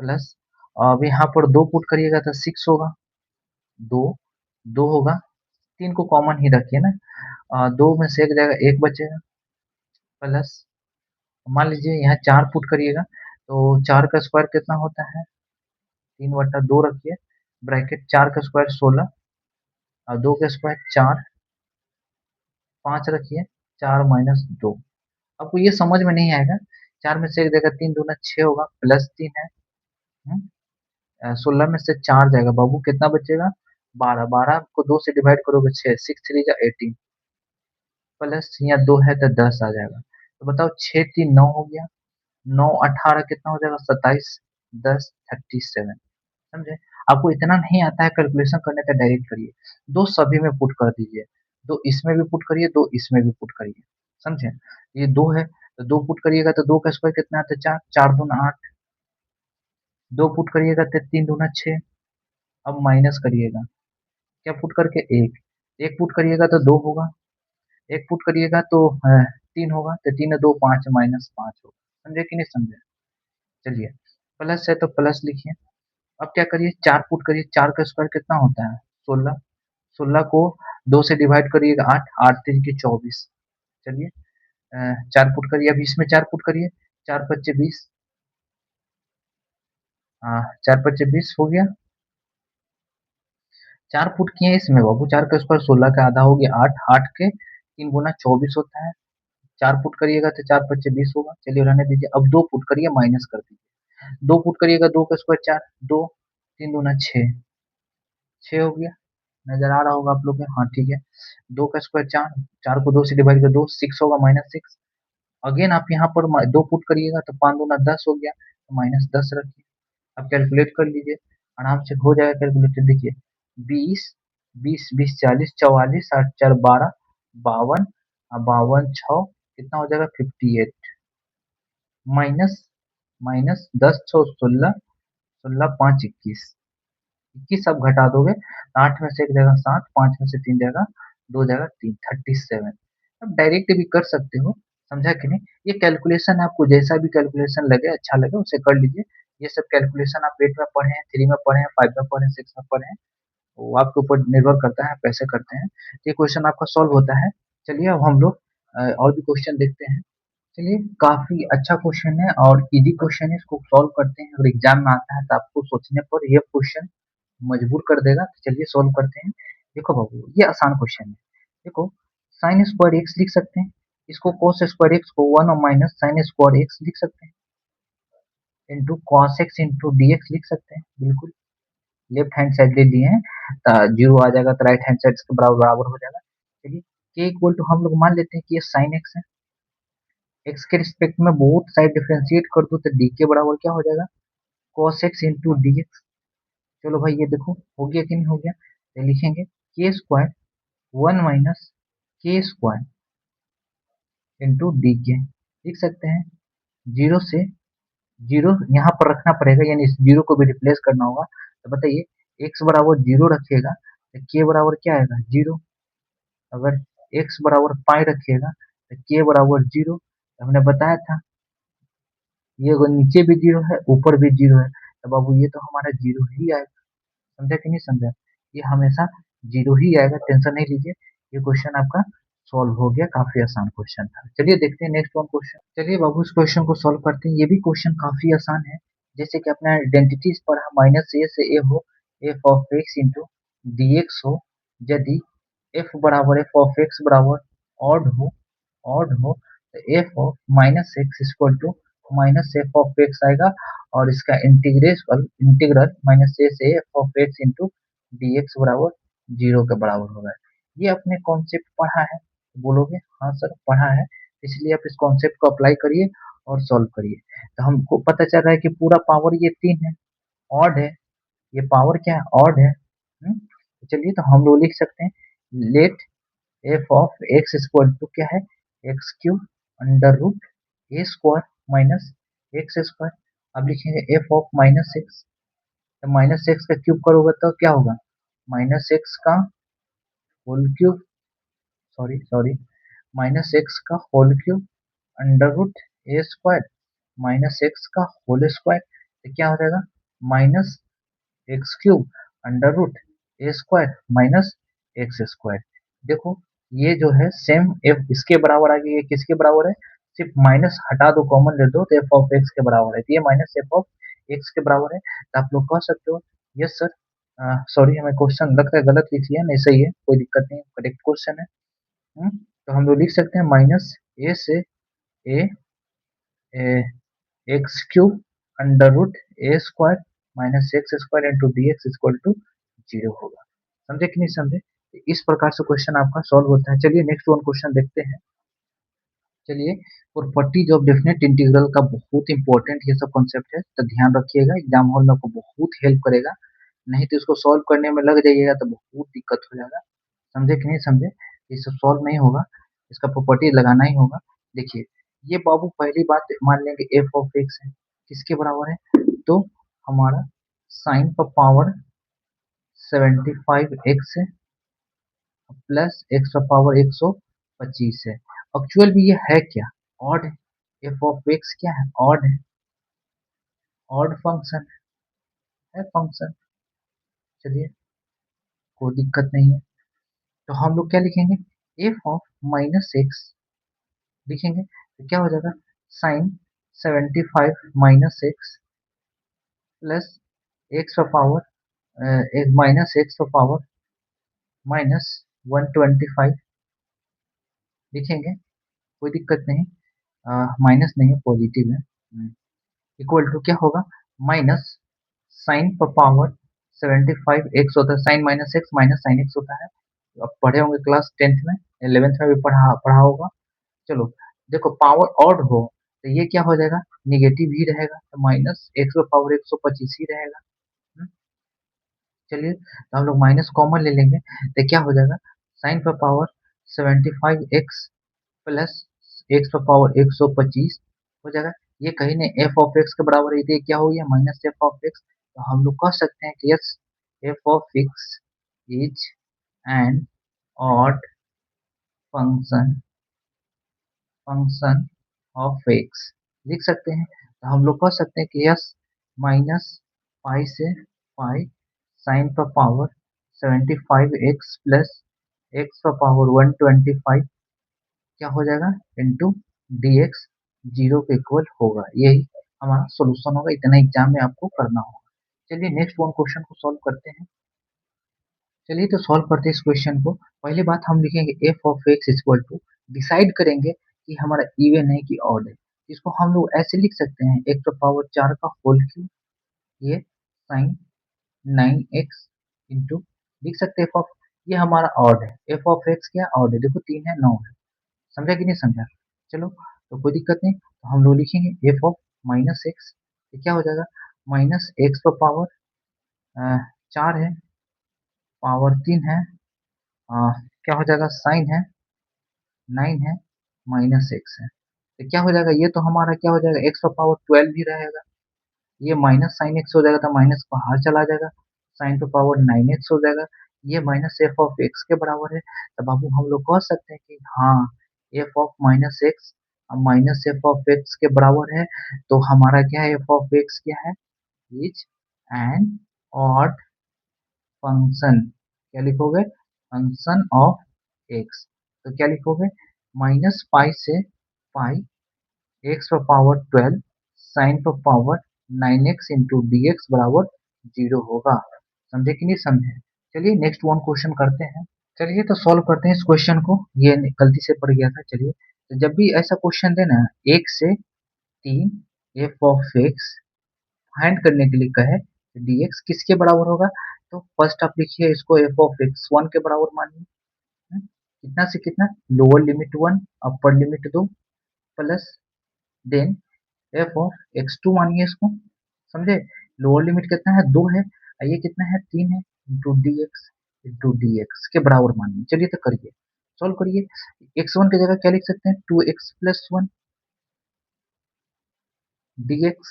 Speaker 1: प्लस। अब यहाँ पर 2 पुट करिएगा तो 6 होगा, 2 2 होगा, 3 को कॉमन ही रखिए ना। 2 में से एक जाएगा, 1 बचेगा, प्लस मान लीजिए यहाँ 4 पुट करिएगा तो 4 का स्क्वायर कितना होता है, 3/2 रखिए, ब्रैकेट 4 का स्क्वायर 16 और 2 का स्क्वायर 4, 5 रखिए, 4 -2। आपको ये समझ में नहीं आएगा, 4 में से एक जाएगा, 3 दूना 6 होगा, प्लस 3 है, 16 में से 4 जाएगा बाबू, कितना बचेगा, 12, 12 को 2 से डिवाइड करोगे 6, 6 3 जा 18, प्लस यहाँ 2 है तो 10 आ जाएगा। तो बताओ 6 3 9 हो गया, 9 18 कितना हो जाएगा, 27, 10 37। समझे? आपको इतना नहीं आता है कैलकुलेशन करने का, डायरेक्ट करिए, 2 सभी में पुट कर दीजिए, 2 इसमें भी पुट करिए, 2 इसमें भी पुट करिए, समझे? ये 2 है तो 2 पुट करिएगा तो 2 का स्क्वायर कितना आता है, 4, 4 दूना 8, 2 पुट करिएगा तो 3 दूना 6, अब माइनस करिएगा, क्या पुट करके, 1, 1 पुट करिएगा तो 2 होगा, 1 पुट करिएगा तो 3 होगा, तो 3 2 5 -5 होगा, समझे कि नहीं समझे? चलिए, प्लस है तो प्लस लिखिए। अब क्या करिए, 4 पुट करिए, 4 का स्क्वायर कितना होता है, 16, 16 को 2 से डिवाइड करिएगा 8, 8 3 की 24। चलिए 4 पुट करिए, अब इसमें 4 पुट करिए, 4 पच्चे 20, 4 पच्चे 20 हो गया, 4 पुट किए इसमें बाबू, 4 का स्क्वायर 16 का आधा हो गया 8, 8 के 3 गुना 24 होता है, 4 पुट करिएगा तो 4 पच्चे 20 होगा, चलिए रहने दीजिए। अब 2 पुट करिए, माइनस कर दीजिए, 2 पुट करिएगा, 2 का स्क्वायर 4, 2 3 दूना 6, 6 हो गया, नजर आ रहा होगा आप लोग के, हाँ ठीक है। 2 का स्क्वायर 4, 4 को 2 से डिवाइड कर 2, 6 होगा, -6। अगेन आप यहाँ पर 2 पुट करिएगा तो 5 दूना 10 हो गया, तो -10 रखिए। अब कैलकुलेट कर लीजिए, आराम से हो जाएगा कैलकुलेटर, देखिए 20 20 20 40 44 8 4 12 52 52 6 कितना हो जाएगा, 58, माइनस माइनस 10 6 16, 16 5 21, 21 आप घटा दोगे, 8 में से एक जगह 7, 5 में से 3 जगह 2 जगह 3, 37। अब डायरेक्ट भी कर सकते हो, समझा कि नहीं? ये कैलकुलेशन है, आपको जैसा भी कैलकुलेशन लगे, अच्छा लगे उसे कर लीजिए। ये सब कैलकुलेशन आप 8 में पढ़े हैं, 3 में पढ़े हैं, 5 में पढ़े हैं, 6 में पढ़े हैं, वो आपके ऊपर निर्भर करता है आप कैसे करते हैं। ये क्वेश्चन आपका सॉल्व होता है। चलिए अब हम लोग और भी क्वेश्चन देखते हैं। चलिए, काफी अच्छा क्वेश्चन है और इजी क्वेश्चन है, इसको सॉल्व करते हैं, अगर एग्जाम में आता है तो आपको सोचने पर ये क्वेश्चन मजबूर कर देगा। तो चलिए सॉल्व करते हैं। देखो बाबू, ये आसान क्वेश्चन है। देखो, साइन स्क्वायर एक्स लिख सकते हैं, इसको कोस स्क्वायर एक्स को 1 और माइनस साइन स्क्वायर एक्स लिख सकते हैं, into cos X into D X लिख सकते हैं, बिल्कुल। लेफ्ट हैंड साइड ले लिए हैं, जीरो आ जाएगा तो राइट हैंड साइड के बराबर बराबर हो जाएगा। चलिए, के इक्वल टू हम लोग मान लेते हैं कि ये साइन एक्स है, एक्स के रिस्पेक्ट में बोथ साइड डिफरेंशिएट कर दो तो डी के बराबर क्या हो जाएगा, cos X into D x. चलो भाई ये देखो हो गया कि नहीं हो गया, तो लिखेंगे के स्क्वायर 1 माइनस के स्क्वायर इंटू डी के, लिख सकते हैं। जीरो से जीरो यहाँ पर रखना पड़ेगा, यानी इस जीरो को भी रिप्लेस करना होगा। तो बताइए एक्स बराबर जीरो रखिएगा तो के बराबर क्या आएगा, जीरो। अगर एक्स बराबर पाई रखिएगा तो के बराबर जीरो। हमने बताया था ये अगर नीचे भी जीरो है ऊपर भी जीरो है तो बाबू ये तो हमारा जीरो ही आएगा, समझा कि नहीं समझा? ये हमेशा जीरो ही आएगा, टेंशन नहीं लीजिए। ये क्वेश्चन आपका सॉल्व हो गया, काफी आसान क्वेश्चन था। चलिए देखते हैं नेक्स्ट वन क्वेश्चन। चलिए बाबू इस क्वेश्चन को सॉल्व करते हैं, ये भी क्वेश्चन काफी आसान है। जैसे कि अपना आइडेंटिटीज पढ़ा, माइनस ए से ए हो, f of x into D x हो, यदि एफ बराबर एफ ऑफ एक्स बराबर ऑड हो तो f of minus x equal to minus f of x आएगा, और इसका इंटीग्रेशन इंटीग्रल माइनस ए से f of x into D x बराबर जीरो के बराबर होगा। ये अपने कॉन्सेप्ट पढ़ा है, बोलोगे हाँ सर पढ़ा है, इसलिए आप इस कॉन्सेप्ट को अप्लाई करिए और सॉल्व करिए। तो हमको पता चल रहा है कि पूरा पावर ये 3 है, ऑड है, ये पावर क्या है, ऑड है। तो चलिए तो हम लोग लिख सकते हैं, let F of x equal to क्या है, X cube under root A square minus X square. अब लिखेंगे एफ ऑफ माइनस एक्स, तो माइनस एक्स का क्यूब करोगे तो क्या होगा, माइनस एक्स का whole cube, sorry sorry, minus x का whole cube under root A square minus x का होल स्क्वायर, तो क्या हो जाएगा minus X cube under root A square minus X square. देखो ये जो है सेम एफ इसके बराबर आ गई, ये किसके बराबर है, सिर्फ माइनस हटा दो, कॉमन ले दो, तो एफ ऑफ एक्स के बराबर है, तो ये माइनस एफ ऑफ एक्स के बराबर है। तो आप लोग कह सकते हो यस सर, सॉरी हमें क्वेश्चन लगता है गलत लिख लिया, नहीं सही है, कोई दिक्कत नहीं, करेक्ट क्वेश्चन है। तो हम लोग लिख सकते हैं माइनस ए से A X cube under root A square minus X square into D x equal to zero होगा। समझे कि नहीं समझे, इस प्रकार से क्वेश्चन आपका सॉल्व होता है। चलिए नेक्स्ट वन क्वेश्चन देखते हैं। चलिए, प्रॉपर्टीज ऑफ डेफिनेट इंटीग्रल का बहुत इंपॉर्टेंट ये सब कॉन्सेप्ट है, तो ध्यान रखिएगा, एग्जाम हॉल में आपको बहुत हेल्प करेगा, नहीं तो इसको सॉल्व करने में लग जाइएगा तो बहुत दिक्कत हो जाएगा। समझे कि नहीं समझे, इससे सॉल्व नहीं होगा, इसका प्रॉपर्टी लगाना ही होगा। देखिए ये बाबू पहली बात मान लेंगे एफ ऑफ एक्स है, किसके बराबर है, तो हमारा साइन का पावर 75x है प्लस एक्स का पावर 125 है। एक्चुअल में ये है क्या, ऑड है, एफ ऑफ एक्स क्या है, ऑड है, ऑड फंक्शन है फंक्शन। चलिए कोई दिक्कत नहीं है, तो हम लोग क्या लिखेंगे, एफ ऑफ माइनस एक्स लिखेंगे, तो क्या हो जाएगा sine 75 minus x plus x का पावर माइनस एक्स का पावर माइनस 125 लिखेंगे, कोई दिक्कत नहीं, माइनस नहीं है पॉजिटिव है, इक्वल टू क्या होगा माइनस साइन पर पावर 75 एक्स होता है, साइन माइनस साइन एक्स होता है, आप पढ़े होंगे क्लास 10th में, 11th में भी पढ़ा पढ़ा होगा। चलो देखो पावर ऑड हो तो ये क्या हो जाएगा निगेटिव ही रहेगा, तो माइनस एक्स का पावर 125 ही रहेगा। हम्म, चलिए तो हम लोग माइनस कॉमन ले लेंगे, तो क्या हो जाएगा साइन पर पावर 75 एक्स प्लस एक्स पर पावर 125 हो जाएगा, ये कहीं नहीं एफ ऑफ एक्स के बराबर है, ये क्या हो गया माइनस एफ ऑफ एक्स, तो हम लोग कह सकते हैं कि yes F of x is an odd function function of x लिख सकते हैं, तो हम लोग कह सकते हैं कि यस माइनस पाई से पाई साइन पर पावर 75 एक्स प्लस एक्स पर पावर 125 क्या हो जाएगा इंटू डी एक्स जीरो के इक्वल होगा, यही हमारा सोल्यूशन होगा, इतना एग्जाम में आपको करना होगा। चलिए नेक्स्ट वन क्वेश्चन को सॉल्व करते हैं। चलिए तो सॉल्व करते हैं इस क्वेश्चन को। पहली बात हम लिखेंगे F of x equal to, decide करेंगे कि हमारा इवन है कि ऑड है, इसको हम लोग ऐसे लिख सकते हैं एक तो पावर 4 का होल क्यूब, ये साइन 9x इंटू लिख सकते हैं एफ ऑफ, ये हमारा ऑड है, एफ ऑफ एक्स क्या ऑड है, देखो 3 है 9 है, समझा कि नहीं समझा। चलो तो कोई दिक्कत नहीं, तो हम लोग लिखेंगे एफ ऑफ माइनस एक्स, ये क्या हो जाएगा माइनस एक्स पर पावर 4 है पावर 3 है, क्या हो जाएगा साइन है 9 है माइनस एक्स है, तो क्या हो जाएगा ये तो हमारा क्या हो जाएगा एक्स पर पावर 12 ही रहेगा, ये माइनस साइन एक्स हो जाएगा, तो माइनस बाहर चला जाएगा, साइन पर पावर 9x हो जाएगा, ये माइनस एफ ऑफ एक्स के बराबर है, तो बाबू हम लोग कह सकते हैं कि हाँ F of minus x minus f of x के बराबर है, तो हमारा क्या है एफ ऑफ एक्स क्या है इज एन ऑड फंक्शन, क्या लिखोगे फंक्शन ऑफ एक्स, तो क्या लिखोगे माइनस पाई से पाई एक्स पर पावर 12 साइन पर power 9x into D x बराबर जीरो होगा, समझे कि नहीं समझे। चलिए नेक्स्ट वन क्वेश्चन करते हैं। चलिए तो सॉल्व करते हैं इस क्वेश्चन को, ये गलती से पड़ गया था। चलिए तो जब भी ऐसा क्वेश्चन देना 1 से 3 एफ ऑफ एक्स फाइंड करने के लिए कहे डी एक्स किसके बराबर होगा, तो फर्स्ट आप लिखिए इसको एफ ऑफ एक्स 1 के बराबर मानिए, कितना से कितना lower limit 1 upper limit 2 plus then f of x two मानिए इसको, समझे लोअर लिमिट कितना है 2 है, ये कितना है 3 है इंटू डी एक्स के बराबर मानिए। चलिए तो करिए सॉल्व करिए, एक्स वन की जगह क्या लिख सकते हैं 2x+1 डी एक्स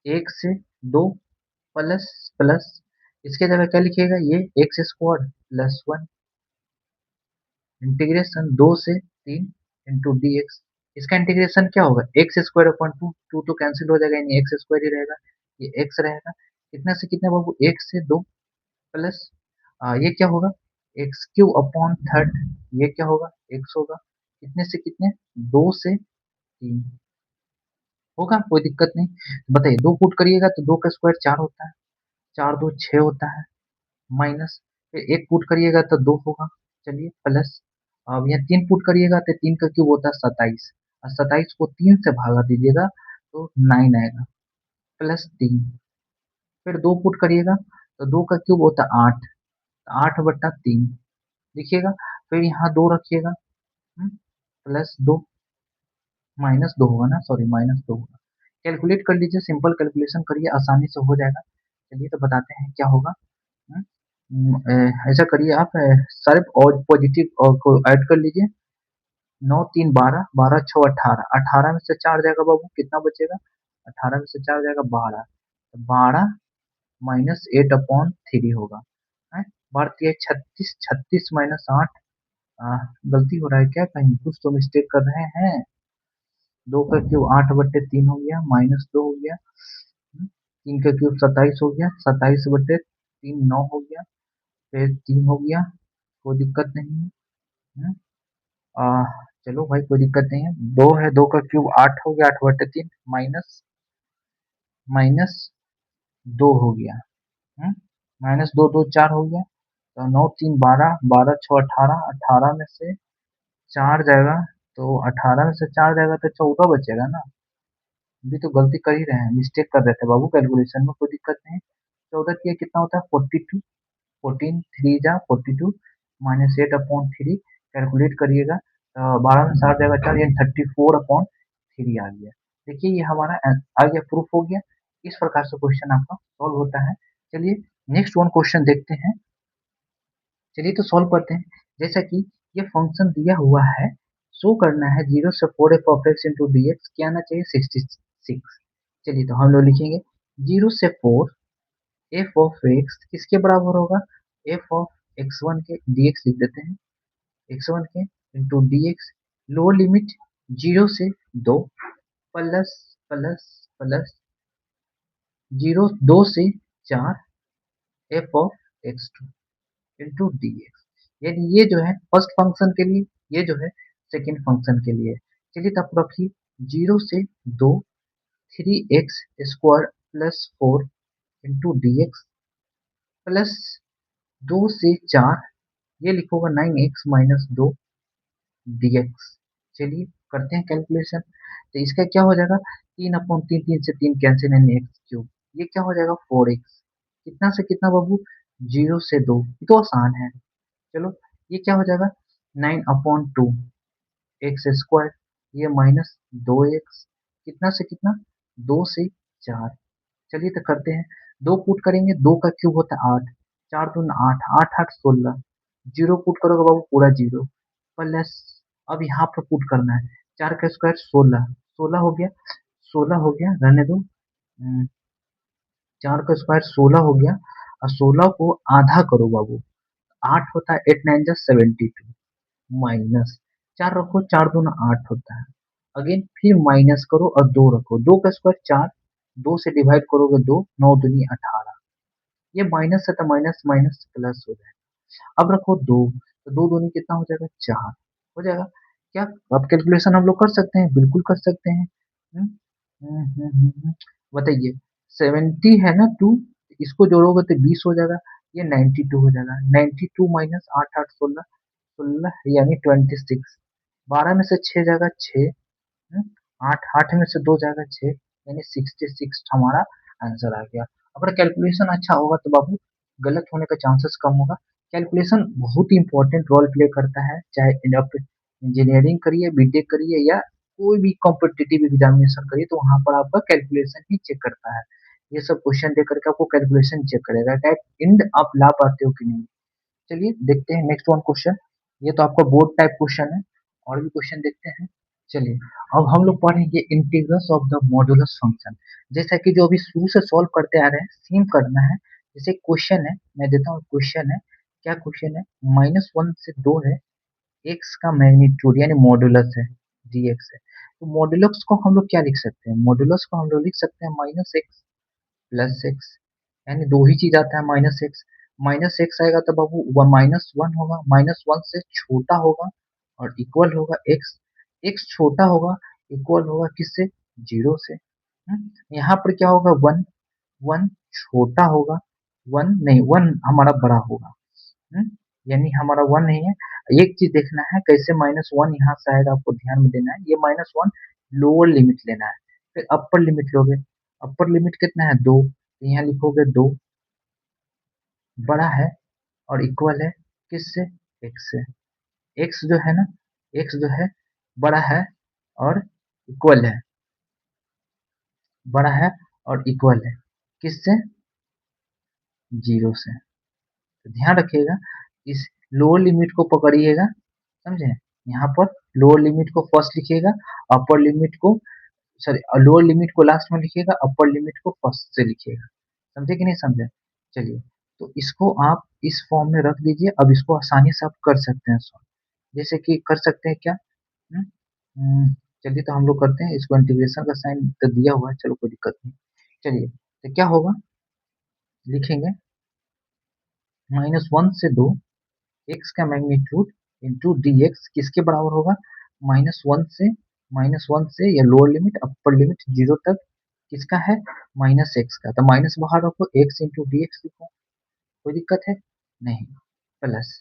Speaker 1: 1 से 2 प्लस प्लस इसके जगह क्या लिखिएगा ये एक्स स्क्वायर प्लस 1 इंटीग्रेशन 2 से 3 इंटू डी एक्स। इसका इंटीग्रेशन क्या होगा, x square upon two, two तो कैंसिल हो जाएगा, यानी एक्स स्क्वायर ही रहेगा, ये एक्स रहेगा। कितना से कितना बाबू, एक से दो, प्लस ये क्या होगा, एक्स क्यू अपॉन थर्ड, ये क्या होगा, एक्स होगा। कितने से कितने, दो से तीन, होगा कोई दिक्कत नहीं। बताइए, दो पुट करिएगा तो दो का स्क्वायर चार होता है, चार दो छह होता है, माइनस, फिर एक पुट करिएगा तो दो होगा, चलिए प्लस, अब यहाँ तीन पुट करिएगा तो तीन का क्यूब होता है 27, और 27 को तीन से भागा दीजिएगा तो 9 आएगा, प्लस तीन, फिर दो पुट करिएगा तो दो का क्यूब होता है 8, 8/3 लिखिएगा, फिर यहाँ दो रखिएगा, प्लस दो, माइनस दो होगा ना, सॉरी माइनस दो होगा। कैलकुलेट कर लीजिए, सिंपल कैलकुलेशन करिए, आसानी से हो जाएगा। चलिए तो बताते हैं क्या होगा। ऐसा करिए आप, सारे और पॉजिटिव और को ऐड कर लीजिए, नौ तीन बारह, बारह छः अठारह, अठारह में से चार जाएगा बाबू, कितना बचेगा, अठारह में से चार जाएगा बारह, बारह माइनस एट अपॉन थ्री होगा, है बारह 36, 36 माइनस आठ, गलती हो रहा है क्या, कहीं कुछ तो मिस्टेक कर रहे हैं, दो का क्यूब 8/3 हो गया, माइनस दो हो गया, तीन का क्यूब 27 हो गया, 27/3 9 हो गया, फिर तीन हो गया, कोई दिक्कत नहीं है। हम्म, आ, चलो भाई कोई दिक्कत नहीं है, दो है, दो का क्यूब 8 हो गया, 8/3 माइनस, माइनस दो हो गया, माइनस दो, दो चार हो गया, तो नौ तीन बारह, बारह छः अठारह, अठारह में से चार जाएगा, तो अठारह में से चार जाएगा तो 14 बचेगा ना, अभी तो गलती कर ही रहे हैं, मिस्टेक कर रहे थे बाबू कैलकुलेशन में, कोई दिक्कत नहीं। 14 किया कितना होता है, 42, 14 थ्री जा 42, minus eight upon three, calculate करिएगा, बारह में सात जाएगा चार, यानी 34/3 आ गया। देखिए ये हमारा आ गया, प्रूफ हो गया। इस प्रकार से क्वेश्चन आपका सॉल्व होता है। चलिए नेक्स्ट वन क्वेश्चन देखते हैं। चलिए तो सॉल्व करते हैं। जैसा कि ये फंक्शन दिया हुआ है, शो करना है 0 से 4f(x) इंटू डी एक्स, क्या आना चाहिए 66। चलिए तो हम लोग लिखेंगे 0 से 4 एफ ऑफ एक्स किसके बराबर होगा, एफ ऑफ x1 के dx लिख देते हैं, x1 के इंटू dx, लोअर लिमिट 0 से 2, प्लस प्लस प्लस 0 2 से 4 F of x2 into D x, यानी ये जो है फर्स्ट फंक्शन के लिए, ये जो है सेकेंड फंक्शन के लिए। चलिए तो आप रखिए 0 से 2, 3x² plus 4 into D x, plus 2 से 4, ये लिखोगा 9x माइनस दो डी एक्स। चलिए करते हैं कैलकुलेशन, तो इसका क्या हो जाएगा, 3/3, तीन से तीन कैंसिल, यानी एक्स क्यूब, ये क्या हो जाएगा 4x, कितना से कितना बाबू, 0 से 2, ये तो आसान है। चलो ये क्या हो जाएगा, 9/2 एक्स स्क्वायर, ये माइनस दो एक्स, कितना से कितना, दो से चार। चलिए तो करते हैं, दो पुट करेंगे, दो का क्यूब होता है 8, चार दूनी आठ, आठ आठ 16, जीरो पुट करोगे बाबू पूरा जीरो, प्लस, अब यहाँ पर पुट करना है, चार का स्क्वायर 16, 16 हो गया, 16 हो गया, रहने दो, चार का स्क्वायर 16 हो गया, और 16 को आधा करो बाबू, आठ होता है, 8 9 जा 72, माइनस, चार रखो, चार दूना आठ होता है, अगेन फिर माइनस करो और दो रखो, दो का स्क्वायर चार, दो से डिवाइड करोगे दो, नौ दूनी 18, ये माइनस है तो माइनस माइनस प्लस हो जाएगा। अब रखो दो, तो दो दूनी कितना हो जाएगा, चार हो जाएगा। क्या अब कैलकुलेशन हम लोग कर सकते हैं, बिल्कुल कर सकते हैं। बताइए, 70 है ना टू, इसको जोड़ोगे तो 20 हो जाएगा, ये 92 हो जाएगा, 92 माइनस आठ आठ 16, 16 यानी 26, बारह में से छह जाएगा छः, आठ, आठ में से दो जाएगा छः, यानी 66 हमारा आंसर आ गया। अगर कैलकुलेशन अच्छा होगा तो बाबू गलत होने का चांसेस कम होगा। कैलकुलेशन बहुत ही इंपॉर्टेंट रोल प्ले करता है, चाहे आप इंजीनियरिंग करिए, बीटेक करिए, या कोई भी कॉम्पिटिटिव एग्जामिनेशन करिए, तो वहां पर आपका कैलकुलेशन ही चेक करता है। ये सब क्वेश्चन दे करके आपको कैलकुलेशन चेक करेगा, एट एंड आप ला पाते हो कि नहीं। चलिए देखते हैं नेक्स्ट वन क्वेश्चन, ये तो आपका बोर्ड टाइप क्वेश्चन है, और भी क्वेश्चन देखते हैं। चलिए अब हम लोग पढ़ेंगे integrals of the modulus function, जैसा कि जो अभी शुरू से सॉल्व करते आ रहे हैं सेम करना है। जैसे क्वेश्चन है, मैं देता हूँ क्वेश्चन है, क्या क्वेश्चन है, -1 से 2 है, एक्स का मैग्नीट्यूड यानी मॉडुलस है, dx है। तो मॉड्यूलस को हम लोग क्या लिख सकते हैं, मॉड्यूलस को हम लोग लिख सकते हैं माइनस एक्स प्लस एक्स, यानी दो ही चीज आता है माइनस एक्स आएगा तो बाबू माइनस वन होगा, माइनस वन से छोटा होगा और इक्वल होगा एक्स, एक्स छोटा होगा इक्वल होगा किससे, जीरो से। यहाँ पर क्या होगा, वन, वन छोटा होगा, वन नहीं, वन हमारा बड़ा होगा। हम्म, यानी हमारा वन नहीं है। एक चीज देखना है कैसे माइनस वन यहाँ से आएगा, आपको ध्यान में देना है, ये माइनस वन लोअर लिमिट लेना है, फिर अपर लिमिट लोगे, अपर लिमिट कितना है दो, तो यहाँ लिखोगे दो बड़ा है और इक्वल है किससे, एक्स से। एक्स जो है ना, एक्स जो है बड़ा है और इक्वल है, बड़ा है और इक्वल है किससे, जीरो से। तो ध्यान रखिएगा, इस लोअर लिमिट को पकड़िएगा, समझे, यहाँ पर लोअर लिमिट को फर्स्ट लिखिएगा, अपर लिमिट को, सॉरी लोअर लिमिट को लास्ट में लिखिएगा, अपर लिमिट को फर्स्ट से लिखिएगा, समझे कि नहीं समझे। चलिए, तो इसको आप इस फॉर्म में रख दीजिए, अब इसको आसानी से आप कर सकते हैं सॉल्व, जैसे कि कर सकते हैं क्या, हम्म, चलिए तो हम लोग करते हैं इसको, इंटीग्रेशन का साइन तो दिया हुआ है, चलो कोई दिक्कत नहीं। चलिए तो क्या होगा, लिखेंगे माइनस वन से दो, एक्स का मैग्नीट्यूड इंटू डी एक्स किसके बराबर होगा, माइनस वन से, माइनस वन से या lower limit upper limit zero तक किसका है, माइनस एक्स का, तो माइनस बाहर रखो, एक्स इंटू डी एक्स लिखो, कोई दिक्कत है नहीं, प्लस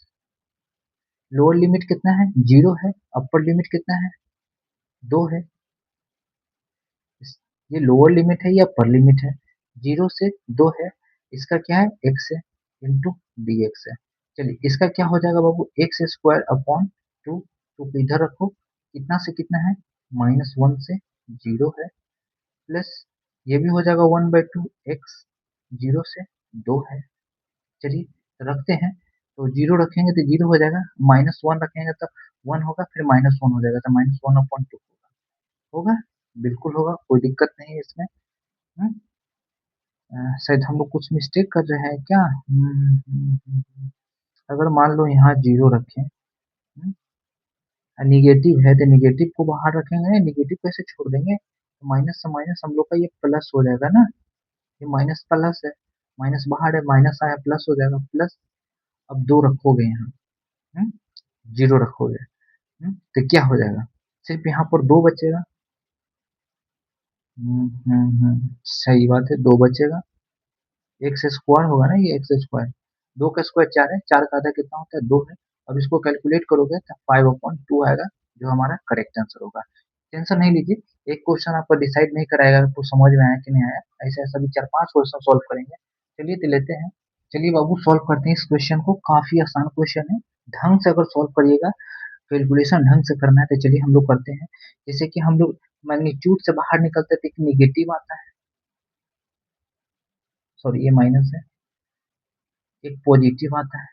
Speaker 1: लोअर लिमिट कितना है, जीरो है, अपर लिमिट कितना है, दो है, ये लोअर लिमिट है या अपर लिमिट है, जीरो से दो है, इसका क्या है एक्स है इंटू डी एक्स है। चलिए इसका क्या हो जाएगा बाबू, X square upon two, two को इधर रखो, कितना से कितना है, माइनस वन से जीरो है, प्लस ये भी हो जाएगा one by two X, zero से दो है। चलिए रखते हैं, तो जीरो रखेंगे तो जीरो हो जाएगा, माइनस वन रखेंगे तो वन होगा, फिर माइनस वन हो जाएगा, तो माइनस वन अपॉन टू होगा, बिल्कुल होगा, कोई दिक्कत नहीं है इसमें। हम्म, शायद हम लोग कुछ मिस्टेक कर रहे हैं क्या, अगर मान लो यहाँ जीरो रखें, निगेटिव है तो निगेटिव को बाहर रखेंगे, निगेटिव कैसे छोड़ देंगे, तो माइनस से माइनस हम लोग का ये प्लस हो जाएगा ना, ये माइनस प्लस है, माइनस बाहर है, माइनस आया प्लस हो जाएगा, प्लस अब दो रखोगे यहाँ, हम्म, जीरो रखोगे, तो क्या हो जाएगा, सिर्फ यहाँ पर दो बचेगा, सही बात है, दो बचेगा, एक्स स्क्वायर होगा ना, ये एक्स स्क्वायर, दो का स्क्वायर चार है, चार का आधा कितना होता है, दो है। अब इसको कैलकुलेट करोगे तो फाइव अपॉन टू आएगा, जो हमारा करेक्ट आंसर होगा। टेंशन नहीं लीजिए, एक क्वेश्चन आपका डिसाइड नहीं कराएगा आपको समझ में आया कि नहीं आया, ऐसे ऐसा भी चार पांच क्वेश्चन सॉल्व करेंगे। चलिए तो लेते हैं, चलिए बाबू सॉल्व करते हैं इस क्वेश्चन को, काफी आसान क्वेश्चन है, ढंग से अगर सॉल्व करिएगा, कैलकुलेशन ढंग से करना है, तो चलिए हम लोग करते हैं। जैसे कि हम लोग मैग्नीट्यूड से बाहर निकलते थे, एक निगेटिव आता है, सॉरी ये माइनस है, एक पॉजिटिव आता है,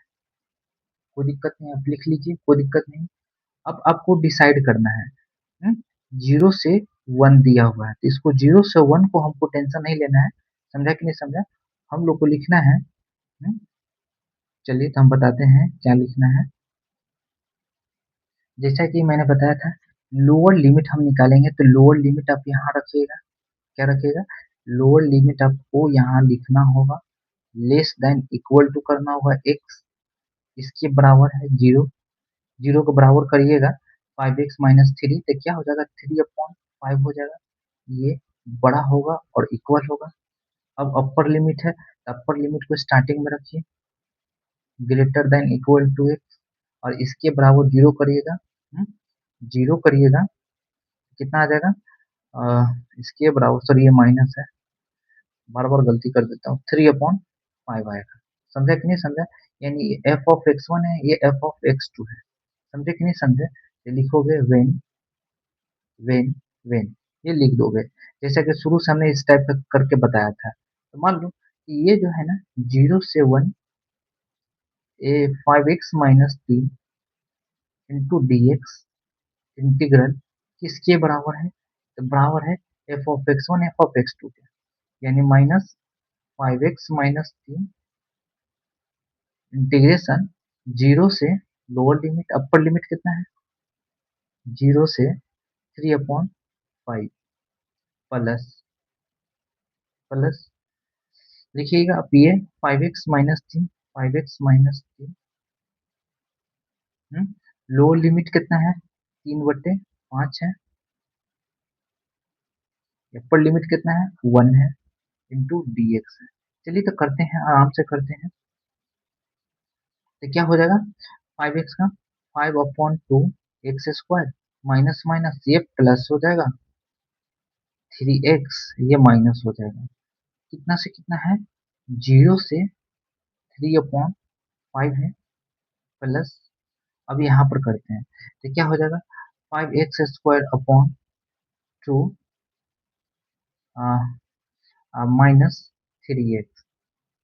Speaker 1: कोई दिक्कत नहीं, आप लिख लीजिए, कोई दिक्कत नहीं। अब आपको डिसाइड करना है, जीरो से वन दिया हुआ है, तो इसको जीरो से वन को हमको टेंशन नहीं लेना है, समझा कि नहीं समझा, हम लोग को लिखना है। चलिए तो हम बताते हैं क्या लिखना है, जैसा कि मैंने बताया था, लोअर लिमिट हम निकालेंगे, तो लोअर लिमिट आप यहाँ रखिएगा, क्या रखिएगा, लोअर लिमिट आपको यहाँ लिखना होगा, लेस देन इक्वल टू करना होगा एक्स, इसके बराबर है जीरो, जीरो को बराबर करिएगा, फाइव एक्स माइनस थ्री, तो क्या हो जाएगा, थ्री अपॉन फाइव हो जाएगा, ये बड़ा होगा और इक्वल होगा। अब अपर लिमिट है, तो अपर लिमिट को स्टार्टिंग में रखिए, greater than equal to x, और इसके बराबर जीरो करिएगा, जीरो करिएगा, कितना आ जाएगा, इसके बराबर, सॉरी ये माइनस है, बार बार गलती कर देता हूँ, थ्री अपॉन फाइव आएगा, समझा कि नहीं समझा, यानी एफ ऑफ एक्स वन है, ये एफ ऑफ एक्स टू है, समझे कि नहीं समझे, ये लिखोगे वेन, वेन, वेन, ये लिख दोगे, जैसा कि शुरू से हमने इस टाइप का करके बताया था। तो मान लो कि ये जो है ना, जीरो से one, a five x minus तीन इंटू डी एक्स इंटीग्रल किसके बराबर है, तो बराबर है f of x one f of x two के, यानी माइनस फाइव एक्स माइनस तीन इंटीग्रेशन जीरो से लोअर लिमिट, अपर लिमिट कितना है, जीरो से 3/5 प्लस प्लस लिखिएगा अब ये 5x-3 5x-3 लोअर लिमिट कितना है 3/5 है, अपर लिमिट कितना है 1 है इंटू dx है। चलिए तो करते हैं, आराम से करते हैं। तो क्या हो जाएगा 5x का 5/2 एक्स स्क्वायर माइनस माइनस ये प्लस हो जाएगा 3x ये माइनस हो जाएगा, कितना से कितना है 0 से 3/5 है प्लस, अब यहाँ पर करते हैं तो क्या हो जाएगा 5x² अपॉन 2 माइनस 3x,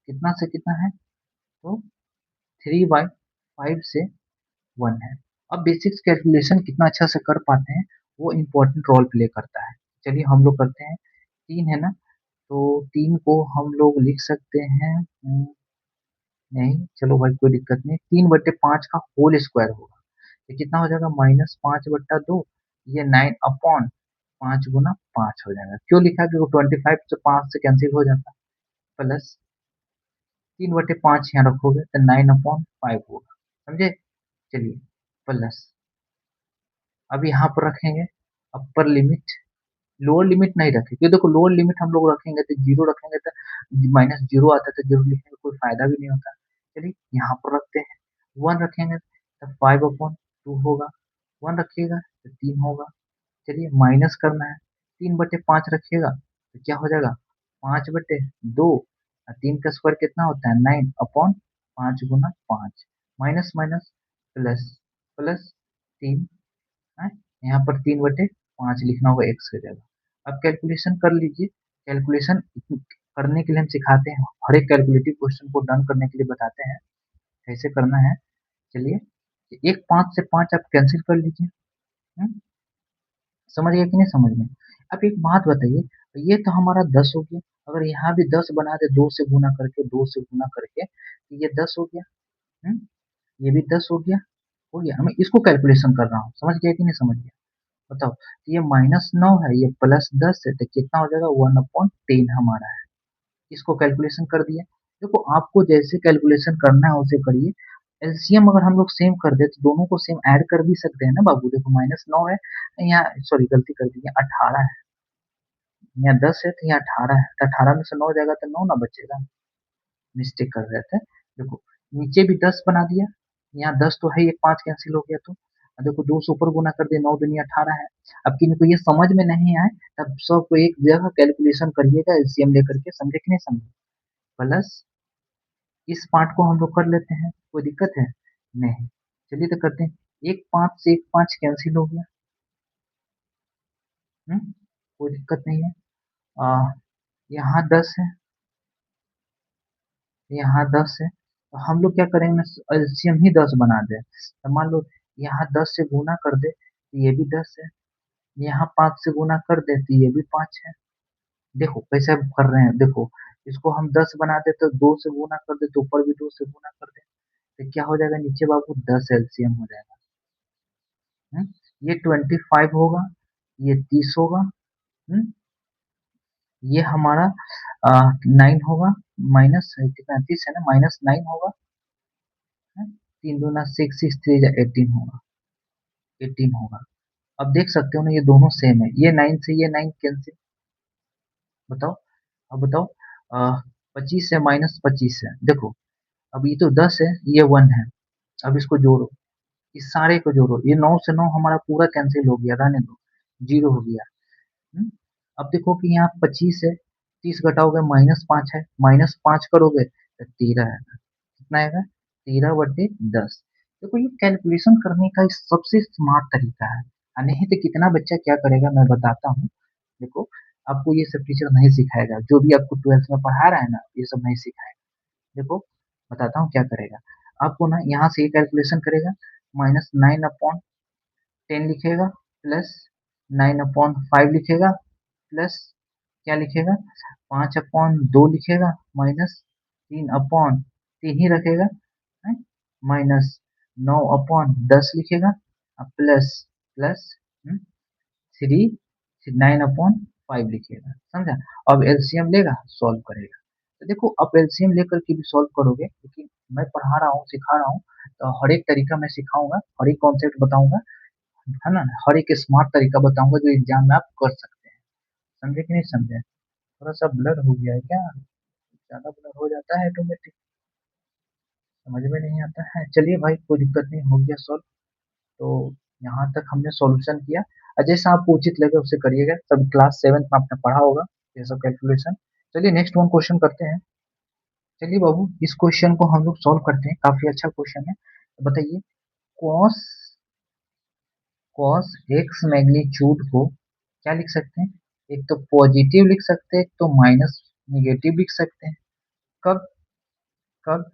Speaker 1: कितना से कितना है तो 3/5 से 1 है। अब बेसिक्स कैलकुलेशन कितना अच्छा से कर पाते हैं वो इम्पोर्टेंट रोल प्ले करता है। चलिए हम लोग करते हैं, 3 है ना, तो 3 को हम लोग लिख सकते हैं नहीं चलो भाई कोई दिक्कत नहीं, 3/5 का होल स्क्वायर होगा तो कितना हो जाएगा -5/2, ये 9/5 हो जाएगा। क्यों लिखा क्योंकि 25 से 5 से कैंसिल हो जाता है, प्लस 3/5 यहाँ रखोगे तो 9/5 होगा, समझे। चलिए प्लस अब यहाँ पर रखेंगे अपर लिमिट, लोअर लिमिट नहीं रखें क्योंकि देखो लोअर लिमिट हम लोग रखेंगे तो 0 रखेंगे तो -0 आता है तो 0 लिखने का कोई फायदा भी नहीं होता। चलिए यहाँ पर रखते हैं, 1 रखेंगे तो 5/2 होगा, 1 रखिएगा तो 3 होगा। चलिए माइनस करना है, 3/5 रखिएगा तो क्या हो जाएगा 5/2 और 3 का स्क्वायर कितना होता है 9/5 × 5 माइनस माइनस प्लस प्लस 3 है, यहाँ पर 3/5 लिखना होगा x की जगह। अब कैलकुलेशन कर लीजिए, कैलकुलेशन करने के लिए हम सिखाते हैं, हर एक कैलकुलेटिव क्वेश्चन को डन करने के लिए बताते हैं कैसे करना है। चलिए एक 5 से 5 आप कैंसिल कर लीजिए, समझ गए कि नहीं समझ में। अब एक बात बताइए, ये तो हमारा 10 हो गया, अगर यहाँ भी 10 बना दे 2 से गुना करके 2 से गुना करके तो ये 10 हो गया, हम्म, ये भी 10 हो गया, मैं इसको कैलकुलेशन कर रहा हूँ, समझ गया कि नहीं समझ गया बताओ। ये -9 है ये +10 है तो कितना हो जाएगा 1/10 हमारा है, इसको कैलकुलेशन कर दिया। देखो आपको जैसे कैलकुलेशन करना है उसे करिए, एलसीएम अगर हम लोग सेम कर दे तो दोनों को सेम ऐड कर भी सकते हैं ना बाबू। देखो -9 है यहाँ, सॉरी गलती कर दी, 18 है, यहाँ 10 है तो यहाँ 18 है, तो 18 में से 9 जाएगा तो 9 ना बचेगा, मिस्टेक कर रहे थे। देखो नीचे भी 10 बना दिया, यहाँ 10 तो है, ये 5 कैंसिल हो गया तो देखो 2 से ऊपर गुना कर दिया, 9 दूनी 18 है। अब किनको ये समझ में नहीं आए तब सबको एक जगह कैलकुलेशन करिएगा एलसीएम लेकर के, समझे कि नहीं समझे। प्लस इस पार्ट को हम लोग कर लेते हैं, कोई दिक्कत है नहीं। चलिए तो करते हैं, एक 5 से एक 5 कैंसिल हो गया, कोई दिक्कत नहीं है। यहाँ 10 है, यहाँ 10 है, तो हम लोग क्या करेंगे एलसीएम ही 10 बना दे, तो मान लो यहाँ 10 से गुना कर दे तो ये भी 10 है, यहाँ 5 से गुना कर दे तो ये भी 5 है। देखो कैसे हम कर रहे हैं, देखो इसको हम 10 बना दे तो 2 से गुना कर दे तो ऊपर भी 2 से गुना कर दे तो क्या हो जाएगा नीचे बाबू 10 एलसीएम हो जाएगा। ये 25 होगा, ये 30 होगा, हम्म, ये हमारा 9 होगा, माइनस कितना 30 है ना, -9 होगा, 3 दूना 6 6 3 18 होगा, 18 होगा। अब देख सकते हो ना ये दोनों सेम है, ये 9 से ये 9 कैंसिल, बताओ। अब बताओ 25 है -25 है, देखो अब ये तो 10 है ये 1 है, अब इसको जोड़ो, इस सारे को जोड़ो, ये 9 से 9 हमारा पूरा कैंसिल हो गया, रहने दो 0 हो गया। अब देखो कि यहाँ 25 है, 30 घटाओगे -5 है, -5 करोगे तो 13 है, कितना आएगा 13/10। देखो ये कैलकुलेशन करने का सबसे स्मार्ट तरीका है, नहीं तो कितना बच्चा क्या करेगा मैं बताता हूँ। देखो आपको ये सब टीचर नहीं सिखाएगा, जो भी आपको 12th में पढ़ा रहा है ना ये सब नहीं सिखाएगा। देखो बताता हूँ क्या करेगा, आपको ना यहाँ से ये कैलकुलेशन करेगा, -9/10 लिखेगा, प्लस 9/5 लिखेगा, प्लस क्या लिखेगा 5/2 लिखेगा, माइनस 3/3 ही रखेगा, माइनस 9/10 लिखेगा, प्लस प्लस 3 9/5 लिखिएगा, समझा। अब एलसीएम लेगा, सॉल्व करेगा। तो देखो अब एलसीएम लेकर के भी सॉल्व करोगे, क्योंकि मैं पढ़ा रहा हूँ, सिखा रहा हूँ, तो हर एक तरीका मैं सिखाऊंगा, हर एक कॉन्सेप्ट बताऊंगा, है ना, हर एक स्मार्ट तरीका बताऊंगा जो एग्जाम में आप कर सकते हैं। समझे कि नहीं समझे? थोड़ा सा ब्लर हो गया है क्या? ज्यादा ब्लर हो जाता है ऑटोमेटिक, समझ में नहीं आता है। चलिए भाई, कोई दिक्कत नहीं, हो गया सॉल्व। तो यहाँ तक हमने सॉल्यूशन किया, और जैसा आपको उचित लगे उससे करिएगा, सब क्लास 7 में आपने पढ़ा होगा ये सब कैलकुलेशन। चलिए नेक्स्ट वन क्वेश्चन करते हैं। चलिए बाबू, इस क्वेश्चन को हम लोग सॉल्व करते हैं, काफी अच्छा क्वेश्चन है। तो बताइए, कॉस कॉस एक्स मैग्नीट्यूड को क्या लिख सकते हैं? एक तो पॉजिटिव लिख सकते हैं, एक तो माइनस निगेटिव लिख सकते हैं। कब? कब?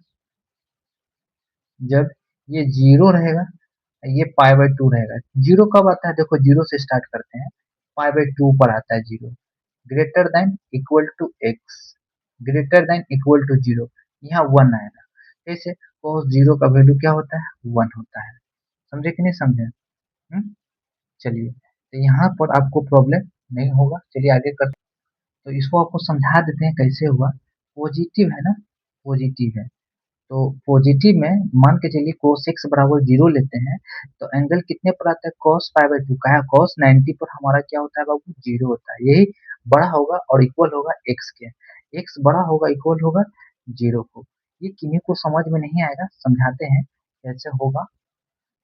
Speaker 1: जब ये जीरो रहेगा, ये पाई बाय टू रहेगा। जीरो कब आता है? देखो जीरो से स्टार्ट करते हैं, पाई बाय टू पर आता है zero. Greater than equal to x, greater than equal to zero, यहाँ वन आएगा। कैसे? cos जीरो का वैल्यू क्या होता है? वन होता है। समझे कि नहीं समझे? चलिए, तो यहाँ पर आपको प्रॉब्लम नहीं होगा। चलिए आगे कर, तो इसको आपको समझा देते हैं कैसे हुआ। पॉजिटिव है ना, पॉजिटिव है, तो पॉजिटिव में मान के चलिए cos x बराबर जीरो लेते हैं, तो एंगल कितने पर आता है? cos पाई बाय टू का है, cos 90 पर हमारा क्या होता है बाबू? जीरो होता है। यही बड़ा होगा और इक्वल होगा x के, x बड़ा होगा इक्वल होगा जीरो को। ये किन्हीं को समझ में नहीं आएगा, समझाते हैं कैसे होगा।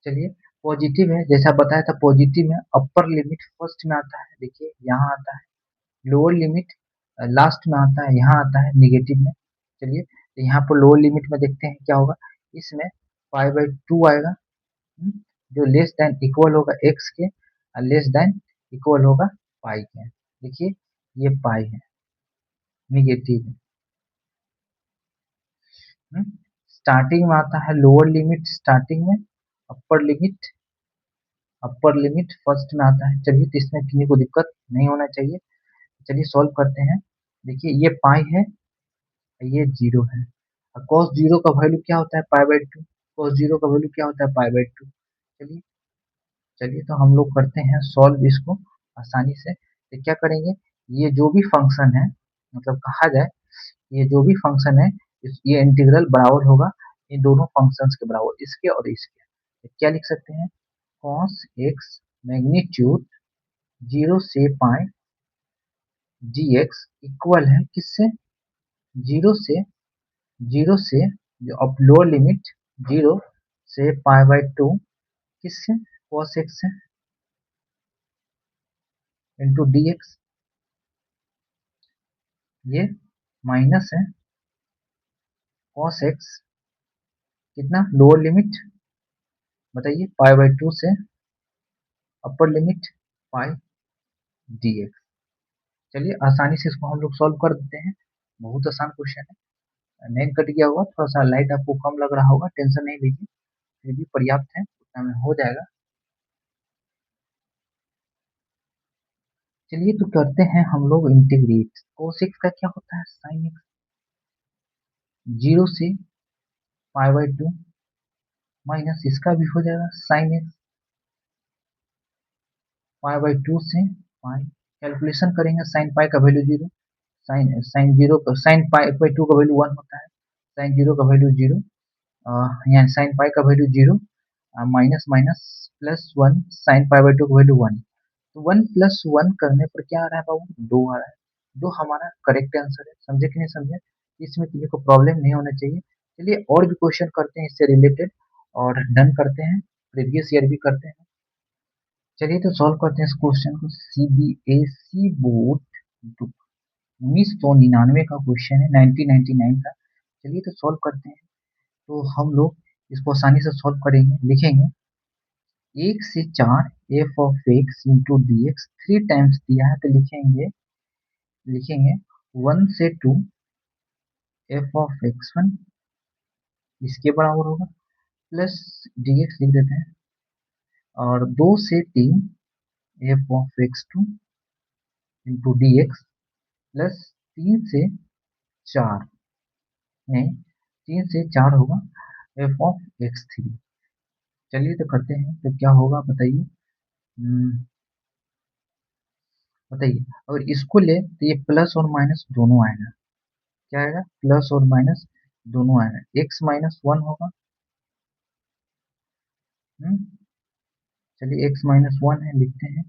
Speaker 1: चलिए, पॉजिटिव है, जैसा बताया था, पॉजिटिव में अपर लिमिट फर्स्ट में आता है, देखिए यहाँ आता है, लोअर लिमिट लास्ट में आता है, यहाँ आता है निगेटिव में। चलिए, तो यहाँ पर लोअर लिमिट में देखते हैं क्या होगा। इसमें पाई बाय टू आएगा, जो लेस देन इक्वल होगा एक्स के, और लेस देन इक्वल होगा पाई के। देखिए ये पाई है, निगेटिव है। स्टार्टिंग में आता है लोअर लिमिट स्टार्टिंग में, upper limit, upper limit first में आता है। चलिए, तो इसमें किसी को दिक्कत नहीं होना चाहिए। चलिए सॉल्व करते हैं। देखिए ये पाई है, ये जीरो है, और cos जीरो का वैल्यू क्या होता है? पाई बाय टू। cos जीरो का वैल्यू क्या होता है? पाई बाय टू। चलिए, चलिए तो हम लोग करते हैं सॉल्व इसको आसानी से। तो क्या करेंगे, ये जो भी फंक्शन है, मतलब कहा जाए, ये जो भी फंक्शन है, ये इंटीग्रल बराबर होगा इन दोनों फंक्शंस के बराबर, इसके और इसके। तो क्या लिख सकते हैं? cos x मैग्नीट्यूड जीरो से पाई dx इक्वल है किससे? जीरो से, जीरो से, जो अब लोअर लिमिट जीरो से पाई बाय टू, किससे? cos x से, इंटू dx। ये माइनस है cos x, कितना? लोअर लिमिट बताइए, पाई बाय टू से अपर लिमिट पाई dx। चलिए आसानी से इसको हम लोग सॉल्व कर देते हैं, बहुत आसान क्वेश्चन है। नहीं कट गया होगा, थोड़ा सा लाइट आपको कम लग रहा होगा, टेंशन नहीं लीजिए, फिर भी पर्याप्त है, उतना में हो जाएगा। चलिए तो करते हैं हम लोग इंटीग्रेट। cos x का क्या होता है? sin x, जीरो से पाई बाय टू, माइनस इसका भी हो जाएगा sin x, pi by two से पाई। कैलकुलेशन करेंगे, साइन पाई का value zero, sine sine zero का, साइन पाई बाय टू का वैल्यू वन होता है, साइन जीरो का वैल्यू जीरो, यहाँ साइन पाई का value zero, minus minus plus one, sine pi by two का वैल्यू वन। तो वन प्लस वन करने पर क्या आ रहा है बाबू? दो आ रहा है। दो हमारा करेक्ट आंसर है। समझे कि नहीं समझे? इसमें किसी को प्रॉब्लम नहीं होना चाहिए। चलिए और भी क्वेश्चन करते हैं इससे रिलेटेड, और डन करते हैं, प्रीवियस ईयर भी करते हैं। चलिए तो सॉल्व करते हैं इस क्वेश्चन को। सीबीएसई बोर्ड 1999 का क्वेश्चन है, 1999 का। चलिए तो सॉल्व करते हैं। तो हम लोग इसको आसानी से सॉल्व करेंगे, लिखेंगे एक से चार f of x into D x, three times दिया है, तो लिखेंगे, लिखेंगे वन से two f of x one, इसके बराबर होगा, प्लस डी एक्स लिख देते हैं, और दो से तीन F of x two into D x, plus तीन से चार, नहीं, तीन से चार होगा एफ ऑफ एक्स थ्री। चलिए तो करते हैं, तो क्या होगा बताइए। बताइए। और इसको ले तो ये प्लस और माइनस दोनों आएगा। क्या आएगा? प्लस और माइनस दोनों आएगा। एक्स माइनस वन होगा। हम्म, चलिए एक्स माइनस वन है, लिखते हैं।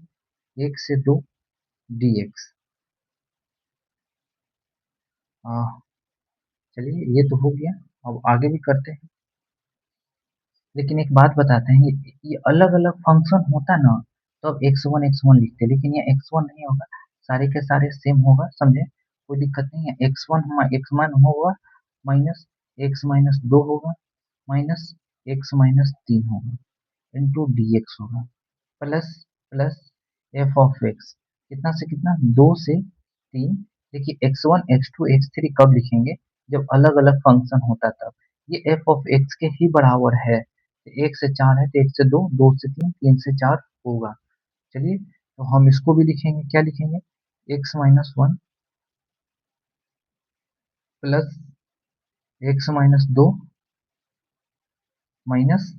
Speaker 1: एक से दो डी एक्स। चलिए ये तो हो गया। अब आगे भी करते हैं। लेकिन एक बात बताते हैं, ये अलग अलग फंक्शन होता ना, तो अब एक्स वन लिखते हैं, लेकिन ये एक्स वन नहीं होगा। सारे के सारे सेम होगा, समझे? कोई दिक्कत नहीं है। एक्स वन होगा, माइनस एक्स माइनस दो होगा, माइनस एक्स माइनस तीन होगा, इंटू डी एक्स होगा, plus plus f of x. कितना से कितना? दो से तीन। देखिए x one x two x three कब लिखेंगे? जब अलग अलग फंक्शन होता तब। ये एफ ऑफ एक्स के ही बराबर है। एक से चार है तो एक से दो, दो से तीन, तीन से चार होगा। चलिए तो हम इसको भी लिखेंगे। क्या लिखेंगे? X minus one plus x minus दो माइनस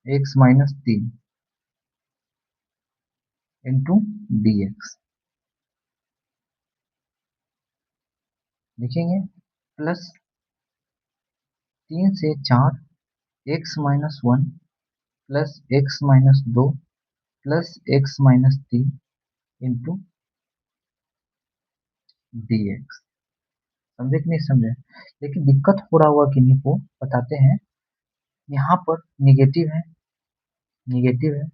Speaker 1: एक्स माइनस तीन इंटू डी एक्स लिखेंगे। प्लस तीन से चार x minus one plus x minus दो प्लस एक्स माइनस तीन इंटू डी एक्स। समझे कि नहीं समझे? लेकिन दिक्कत हो रहा होगा कि नहीं को बताते हैं। यहाँ पर निगेटिव है, निगेटिव है।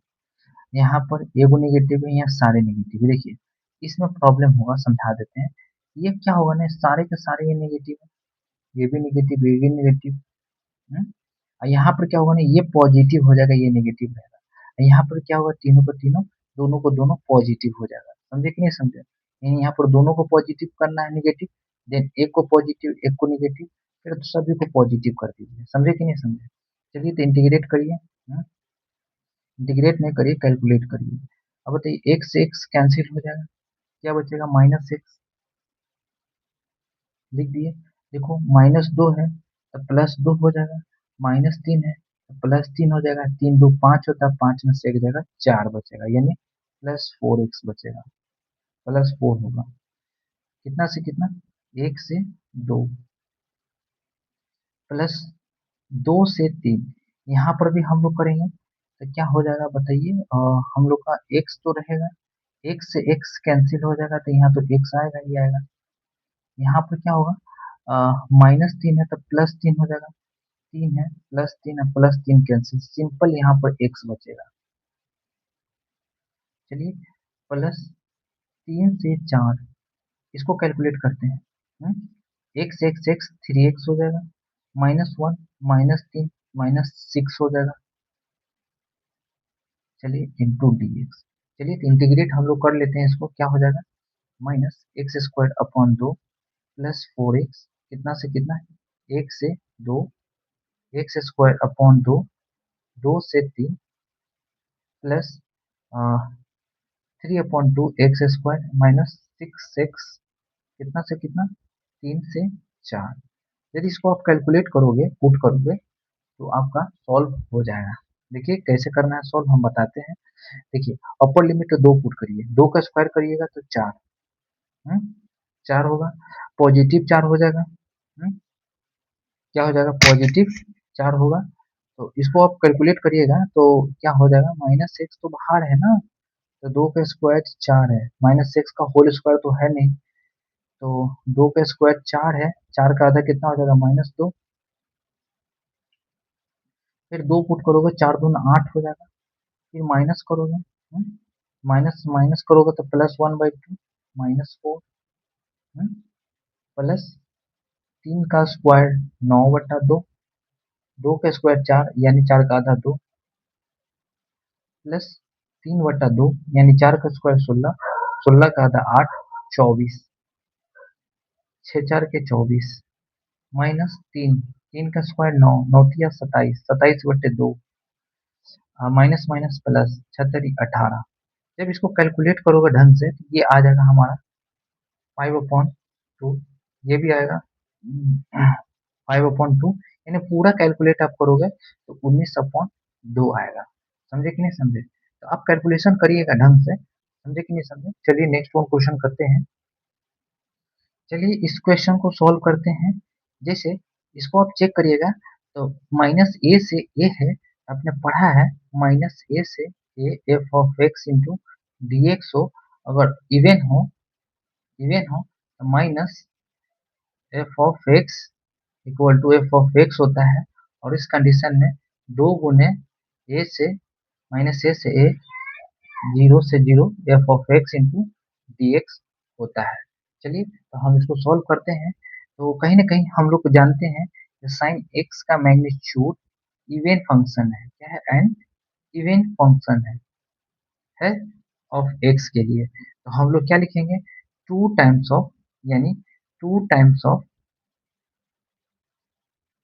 Speaker 1: यहाँ पर एगो निगेटिव है, यहाँ सारे निगेटिव है। देखिए इसमें प्रॉब्लम होगा, समझा देते हैं। ये क्या होगा ना, सारे के सारे ये निगेटिव है, ये भी निगेटिव, ये भी निगेटिव। और यहाँ पर क्या होगा ना, ये पॉजिटिव हो जाएगा, ये निगेटिव रहेगा। और यहाँ पर क्या होगा, तीनों को तीनों, दोनों को दोनों पॉजिटिव हो जाएगा। समझे कि नहीं समझे? यानी यहाँ पर दोनों को पॉजिटिव करना है, निगेटिव, देन एक को पॉजिटिव एक को निगेटिव, फिर तो सभी को पॉजिटिव कर दीजिए। समझे कि नहीं समझे? चलिए तो इंटीग्रेट करिए। इंटीग्रेट नहीं करिए, कैलकुलेट करिए। अब बताइए, एक्स से एक्स कैंसिल हो जाएगा, क्या बचेगा? Minus x. लिख दिए। देखो माइनस दो है तो प्लस दो हो जाएगा, माइनस तीन है तो प्लस तीन हो जाएगा, तीन दो पाँच होता है, पाँच में से एक जगह चार बचेगा, यानी प्लस फोर एक्स बचेगा। प्लस फोर होगा। कितना से कितना? एक से दो प्लस दो से तीन। यहाँ पर भी हम लोग करेंगे तो क्या हो जाएगा बताइए? हम लोग का एक्स तो रहेगा, एक्स से एक्स कैंसिल हो जाएगा तो यहाँ तो एक्स आएगा ही आएगा। यहाँ पर क्या होगा? माइनस तीन है तो प्लस तीन हो जाएगा, तीन है प्लस तीन है, प्लस तीन कैंसिल, सिंपल यहाँ पर एक्स बचेगा। चलिए प्लस तीन से चार, इसको कैलकुलेट करते हैं। X x x three x हो जाएगा, माइनस वन माइनस तीन माइनस सिक्स हो जाएगा। चलिए इंटू डी एक्स। चलिए तो इंटीग्रेट हम लोग कर लेते हैं इसको। क्या हो जाएगा? माइनस एक्स स्क्वायर अपॉन दो प्लस फोर एक्स, कितना से कितना? एक से दो, एक्स स्क्वायर अपॉन दो, दो से तीन plus three upon to x square minus six x, कितना से कितना? तीन से चार। यदि इसको आप कैलकुलेट करोगे, पुट करोगे, तो आपका सॉल्व हो जाएगा। देखिए कैसे करना है सॉल्व, हम बताते हैं। देखिए अपर लिमिट दो पुट करिए, दो का स्क्वायर करिएगा तो चार, चार होगा। पॉजिटिव चार हो जाएगा। क्या हो जाएगा? पॉजिटिव चार होगा। तो इसको आप कैलकुलेट करिएगा तो क्या हो जाएगा? माइनस एक्स तो बाहर है ना, तो दो का स्क्वायर चार है, माइनस एक्स का होल स्क्वायर तो है नहीं, तो दो का स्क्वायर चार है, चार का आधा कितना हो जाएगा? माइनस दो। फिर दो पुट करोगे, चार दूना आठ हो जाएगा। फिर माइनस करोगे, माइनस माइनस करोगे तो plus one by to minus four, plus तीन का स्क्वायर नौ बटा दो, दो का स्क्वायर चार यानी चार का आधा दो, प्लस तीन बटा दो यानी चार का स्क्वायर सोलह, सोलह का आधा आठ, चौबीस, छः चार के चौबीस, माइनस तीन, तीन का स्क्वायर नौ, नौ तिया सताइस, सताइस बटे दो, माइनस माइनस प्लस, छतरी अठारह। जब इसको कैलकुलेट करोगे ढंग से तो ये आ जाएगा हमारा फाइव अपॉन टू, ये भी आएगा फाइव अपॉन टू, यानी पूरा कैलकुलेट आप करोगे तो उन्नीस अपॉन दो आएगा। समझे कि नहीं समझे? तो आप कैलकुलेशन करिएगा ढंग से, समझे कि नहीं समझे? चलिए नेक्स्ट वन क्वेश्चन करते हैं। चलिए इस क्वेश्चन को सॉल्व करते हैं। जैसे इसको आप चेक करिएगा तो माइनस ए से ए है, आपने पढ़ा है माइनस ए से A F of x into D x हो, अगर इवन हो तो minus f of x equal to f of x होता है। और इस कंडीशन में दो गुने ए से माइनस ए से ए जीरो से zero F of x into D x होता है। चलिए तो हम इसको सॉल्व करते हैं। तो कहीं ना कहीं हम लोग जानते हैं साइन एक्स का मैग्नीट्यूड इवन फंक्शन है, क्या है, एन इवन फंक्शन है ऑफ एक्स के लिए। तो हम लोग क्या लिखेंगे, टू टाइम्स ऑफ, यानी टू टाइम्स ऑफ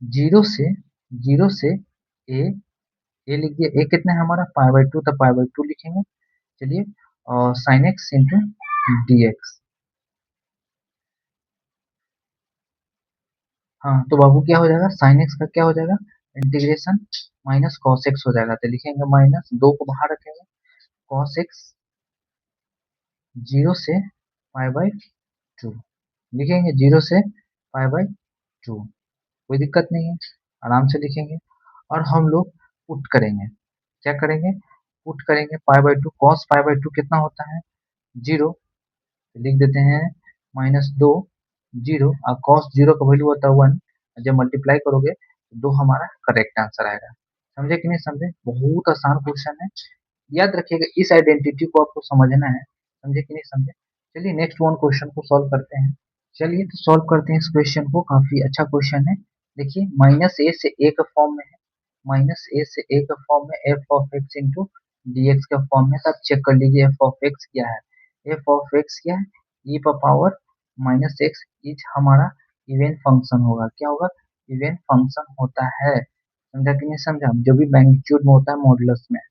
Speaker 1: जीरो से ए लिख दिया। ए कितना है हमारा, पाई बाई टू, तो पाई बाई टू लिखेंगे। चलिए और sign X into D x. हाँ तो बाबू क्या हो जाएगा, साइन एक्स का क्या हो जाएगा, इंटीग्रेशन माइनस कॉस एक्स हो जाएगा। तो लिखेंगे माइनस, दो को बाहर रखेंगे, कॉस एक्स जीरो से पाई बाई टू लिखेंगे, जीरो से पाई बाई टू, कोई दिक्कत नहीं है, आराम से लिखेंगे। और हम लोग पुट करेंगे, क्या करेंगे, पुट करेंगे pi by two, cos pi by two कितना होता है, जीरो, तो लिख देते हैं माइनस दो जीरो, और कॉस जीरो का वैल्यू होता है वन, जब मल्टीप्लाई करोगे तो दो हमारा करेक्ट आंसर आएगा। समझे कि नहीं समझे, बहुत आसान क्वेश्चन है, याद रखिएगा इस आइडेंटिटी को आपको समझना है। समझे कि नहीं समझे? चलिए नेक्स्ट वन क्वेश्चन को सॉल्व करते हैं। चलिए तो सॉल्व करते हैं इस क्वेश्चन को, काफी अच्छा क्वेश्चन है। देखिए माइनस ए से ए का फॉर्म में है, माइनस ए से ए का फॉर्म में f of x into D x का फॉर्म में, तब चेक कर लीजिए एफ ऑफ एक्स क्या है, एफ ऑफ एक्स क्या है, ई पर पावर माइनस एक्स इज हमारा इवन फंक्शन होगा, क्या होगा, इवन फंक्शन होता है। समझा कि नहीं समझा, जो भी मैग्नीट्यूड में होता है मॉडुलस में,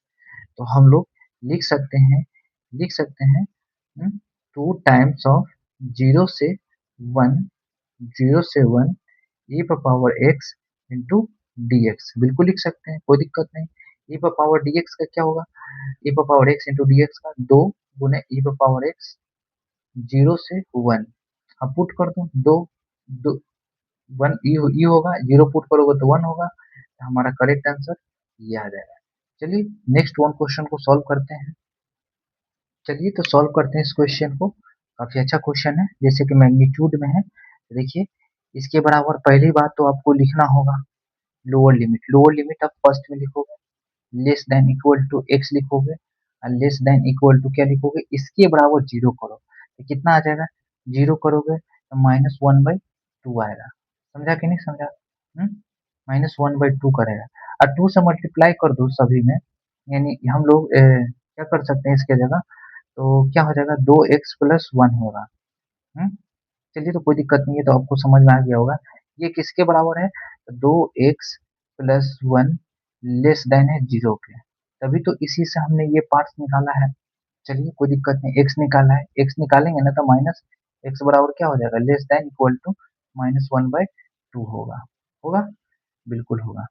Speaker 1: तो हम लोग लिख सकते हैं, लिख सकते हैं टू टाइम्स ऑफ जीरो से वन, जीरो से वन ई पर power x into D x, बिल्कुल लिख सकते हैं, कोई दिक्कत नहीं। ई पर पावर डी एक्स का क्या होगा, ई पर power x into D x का दो गुने ई पर पावर एक्स जीरो से वन, अब पुट कर दो दो, दो वन ई होगा, जीरो पुट करोगे तो वन होगा, तो हमारा करेक्ट आंसर ये आ जाएगा। चलिए नेक्स्ट वन क्वेश्चन को सॉल्व करते हैं। चलिए तो सॉल्व करते हैं इस क्वेश्चन को, काफी अच्छा क्वेश्चन है, जैसे कि मैग्नीट्यूड में है। देखिए इसके बराबर पहली बात तो आपको लिखना होगा लोअर लिमिट, लोअर लिमिट आप फर्स्ट में लिखोगे, less than equal to x लिखोगे, और लेस देन इक्वल टू क्या लिखोगे, इसके बराबर जीरो करो, तो कितना आ जाएगा, जीरो करोगे तो माइनस वन बाई टू आएगा। समझा कि नहीं समझा, माइनस वन बाई टू करेगा, और टू से मल्टीप्लाई कर दो सभी में, यानी हम लोग क्या कर सकते हैं इसके जगह, तो क्या हो जाएगा, दो एक्स प्लस वन होगा। हम्म, चलिए तो कोई दिक्कत नहीं है, तो आपको समझ में आ गया होगा ये किसके बराबर है, दो x plus one less than है जीरो के, तभी तो इसी से हमने ये पार्ट्स निकाला है। चलिए कोई दिक्कत नहीं, एक्स निकाला है, एक्स निकालेंगे ना तो माइनस एक्स बराबर क्या हो जाएगा, less than equal to minus one by two होगा, होगा, बिल्कुल होगा।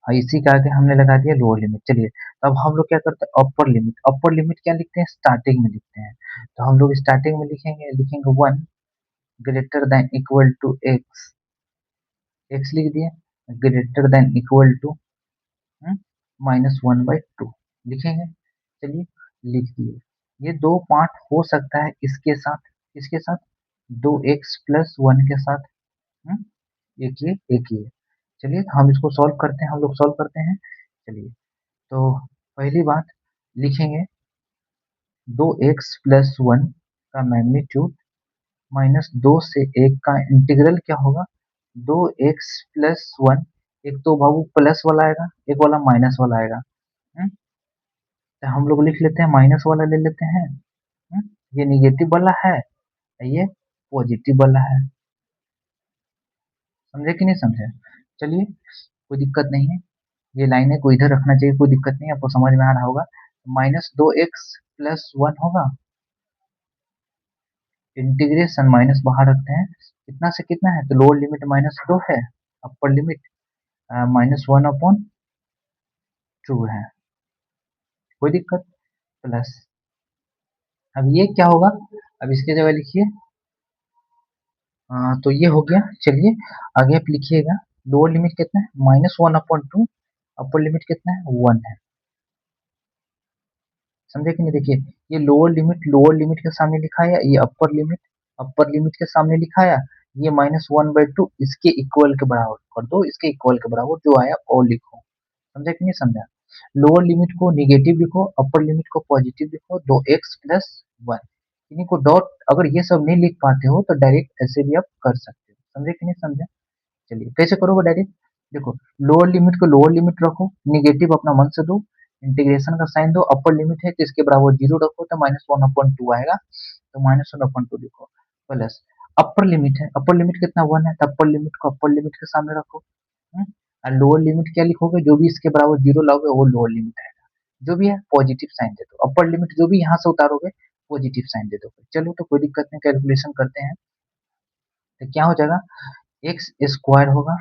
Speaker 1: और इसी के आगे हमने लगा दिया लोअर लिमिट। चलिए अब हम लोग क्या करते हैं, अपर लिमिट, अपर लिमिट क्या लिखते हैं, स्टार्टिंग में लिखते हैं, तो हम लोग स्टार्टिंग में लिखेंगे, लिखेंगे one greater than equal to x, x लिख दिए, greater than equal to minus one by two लिखेंगे। चलिए लिख दिए, ये दो पार्ट हो सकता है इसके साथ, इसके साथ दो एक्स प्लस वन के साथ, हम्म, एक ये। चलिए हम इसको सॉल्व करते हैं, हम लोग सॉल्व करते हैं। चलिए तो पहली बात लिखेंगे, दो एक्स प्लस वन का मैग्नीट्यूड माइनस दो से एक का इंटीग्रल क्या होगा, दो एक्स प्लस वन, एक तो बाबू प्लस वाला आएगा, एक वाला माइनस वाला आएगा, हम्म, तो हम लोग लिख लेते हैं माइनस वाला ले लेते हैं, ये निगेटिव वाला है, ये पॉजिटिव वाला है। समझे कि नहीं समझे, चलिए कोई दिक्कत नहीं है, ये लाइनें को इधर रखना चाहिए, कोई दिक्कत नहीं, आपको समझ में आ रहा होगा। माइनस दो एक्स प्लस वन होगा, इंटीग्रेशन माइनस बाहर रखते हैं, कितना से कितना है, तो लोअर लिमिट माइनस दो है, upper limit minus one upon two है, कोई दिक्कत, प्लस, अब ये क्या होगा, अब इसकी जगह लिखिए, तो ये हो गया। चलिए आगे आप लिखिएगा, लोअर लिमिट कितना है, -1/2, अपर लिमिट कितना है, 1 है। समझे कि नहीं, देखिए ये लोअर लिमिट के सामने लिखा है, ये अपर लिमिट के सामने लिखा है, ये -1/2 इसके इक्वल के बराबर कर दो, इसके इक्वल के बराबर जो आया वो लिखो। समझा कि नहीं समझा, लोअर लिमिट को निगेटिव लिखो, अपर लिमिट को पॉजिटिव लिखो, 2x+1, इन्हीं को डॉट, अगर ये सब नहीं लिख पाते हो तो डायरेक्ट ऐसे भी आप कर सकते हो। समझे कि नहीं समझे, चलिए कैसे करोगे डायरेक्ट, देखो लोअर लिमिट को लोअर लिमिट रखो, निगेटिव अपना मन से दो, इंटीग्रेशन का साइन दो, अपर लिमिट है तो इसके बराबर 0 रखो तो -1/2 आएगा, तो -1/2 लिखो, प्लस अपर लिमिट है, अपर लिमिट कितना 1 है, तो अपर लिमिट को अपर लिमिट के सामने रखो। हम्म, और लोअर लिमिट क्या लिखोगे, जो भी इसके बराबर 0 लाओगे वो लोअर लिमिट है, जो भी है पॉजिटिव साइन दे दो, अपर लिमिट जो भी यहाँ से उतारोगे पॉजिटिव साइन दे दो। चलो तो कोई दिक्कत नहीं, कैलकुलेशन करते हैं, तो क्या हो जाएगा, एक्स स्क्वायर होगा,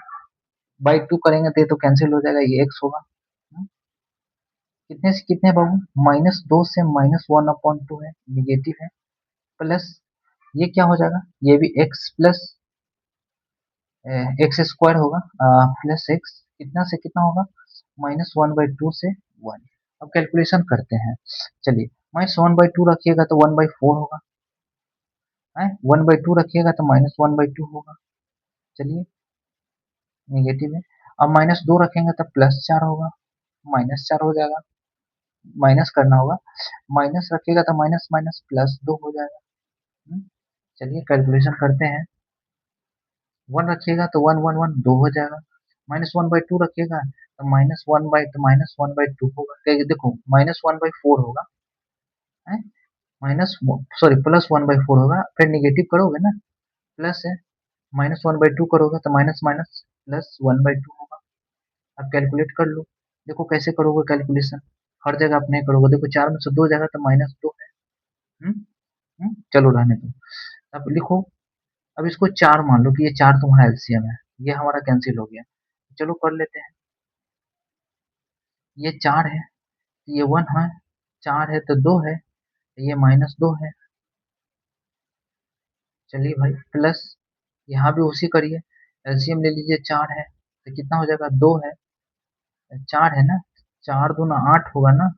Speaker 1: बाई 2 करेंगे तो ये तो कैंसिल हो जाएगा, ये एक्स होगा। हम्म, कितने से कितने बाबू, -2 से -1/2 है, निगेटिव है, प्लस ये क्या हो जाएगा, ये भी एक्स प्लस एक्स स्क्वायर होगा, प्लस एक्स कितना से कितना होगा, -1/2 से 1। अब कैलकुलेशन करते हैं, चलिए -1/2 रखिएगा तो 1/4 होगा, है 1/2 रखिएगा तो -1/2 होगा। चलिए निगेटिव है, अब -2 रखेंगे तो +4 होगा, -4 हो जाएगा, माइनस करना होगा, माइनस रखिएगा तो माइनस माइनस +2 हो जाएगा। हम्म, चलिए कैलकुलेशन करते हैं, 1 रखिएगा तो 1 1 1 2 हो जाएगा, -1/2 रखिएगा तो -1/2 होगा, देखो -1/4 होगा, है माइनस, सॉरी +1/4 होगा, फिर निगेटिव करोगे ना, प्लस है, -1/2 करोगे तो माइनस माइनस +1/2 होगा। अब कैलकुलेट कर लो, देखो कैसे करोगे कैलकुलेशन, हर जगह आप नहीं करोगे, देखो 4 में से 2 जगह तो -2 है। चलो रहने दो, अब लिखो, अब इसको 4 मान लो कि ये 4 तुम्हारा एलसीएम है, ये हमारा कैंसिल हो गया, चलो कर लेते हैं, ये 4 है, ये 1 है, 4 है तो 2 है, ये -2 है, चलिए भाई प्लस, यहाँ भी उसी करिए, एलसीएम ले लीजिए, 4 है तो कितना हो जाएगा, 2 है, 4 है ना, 4 दूना 8 होगा ना,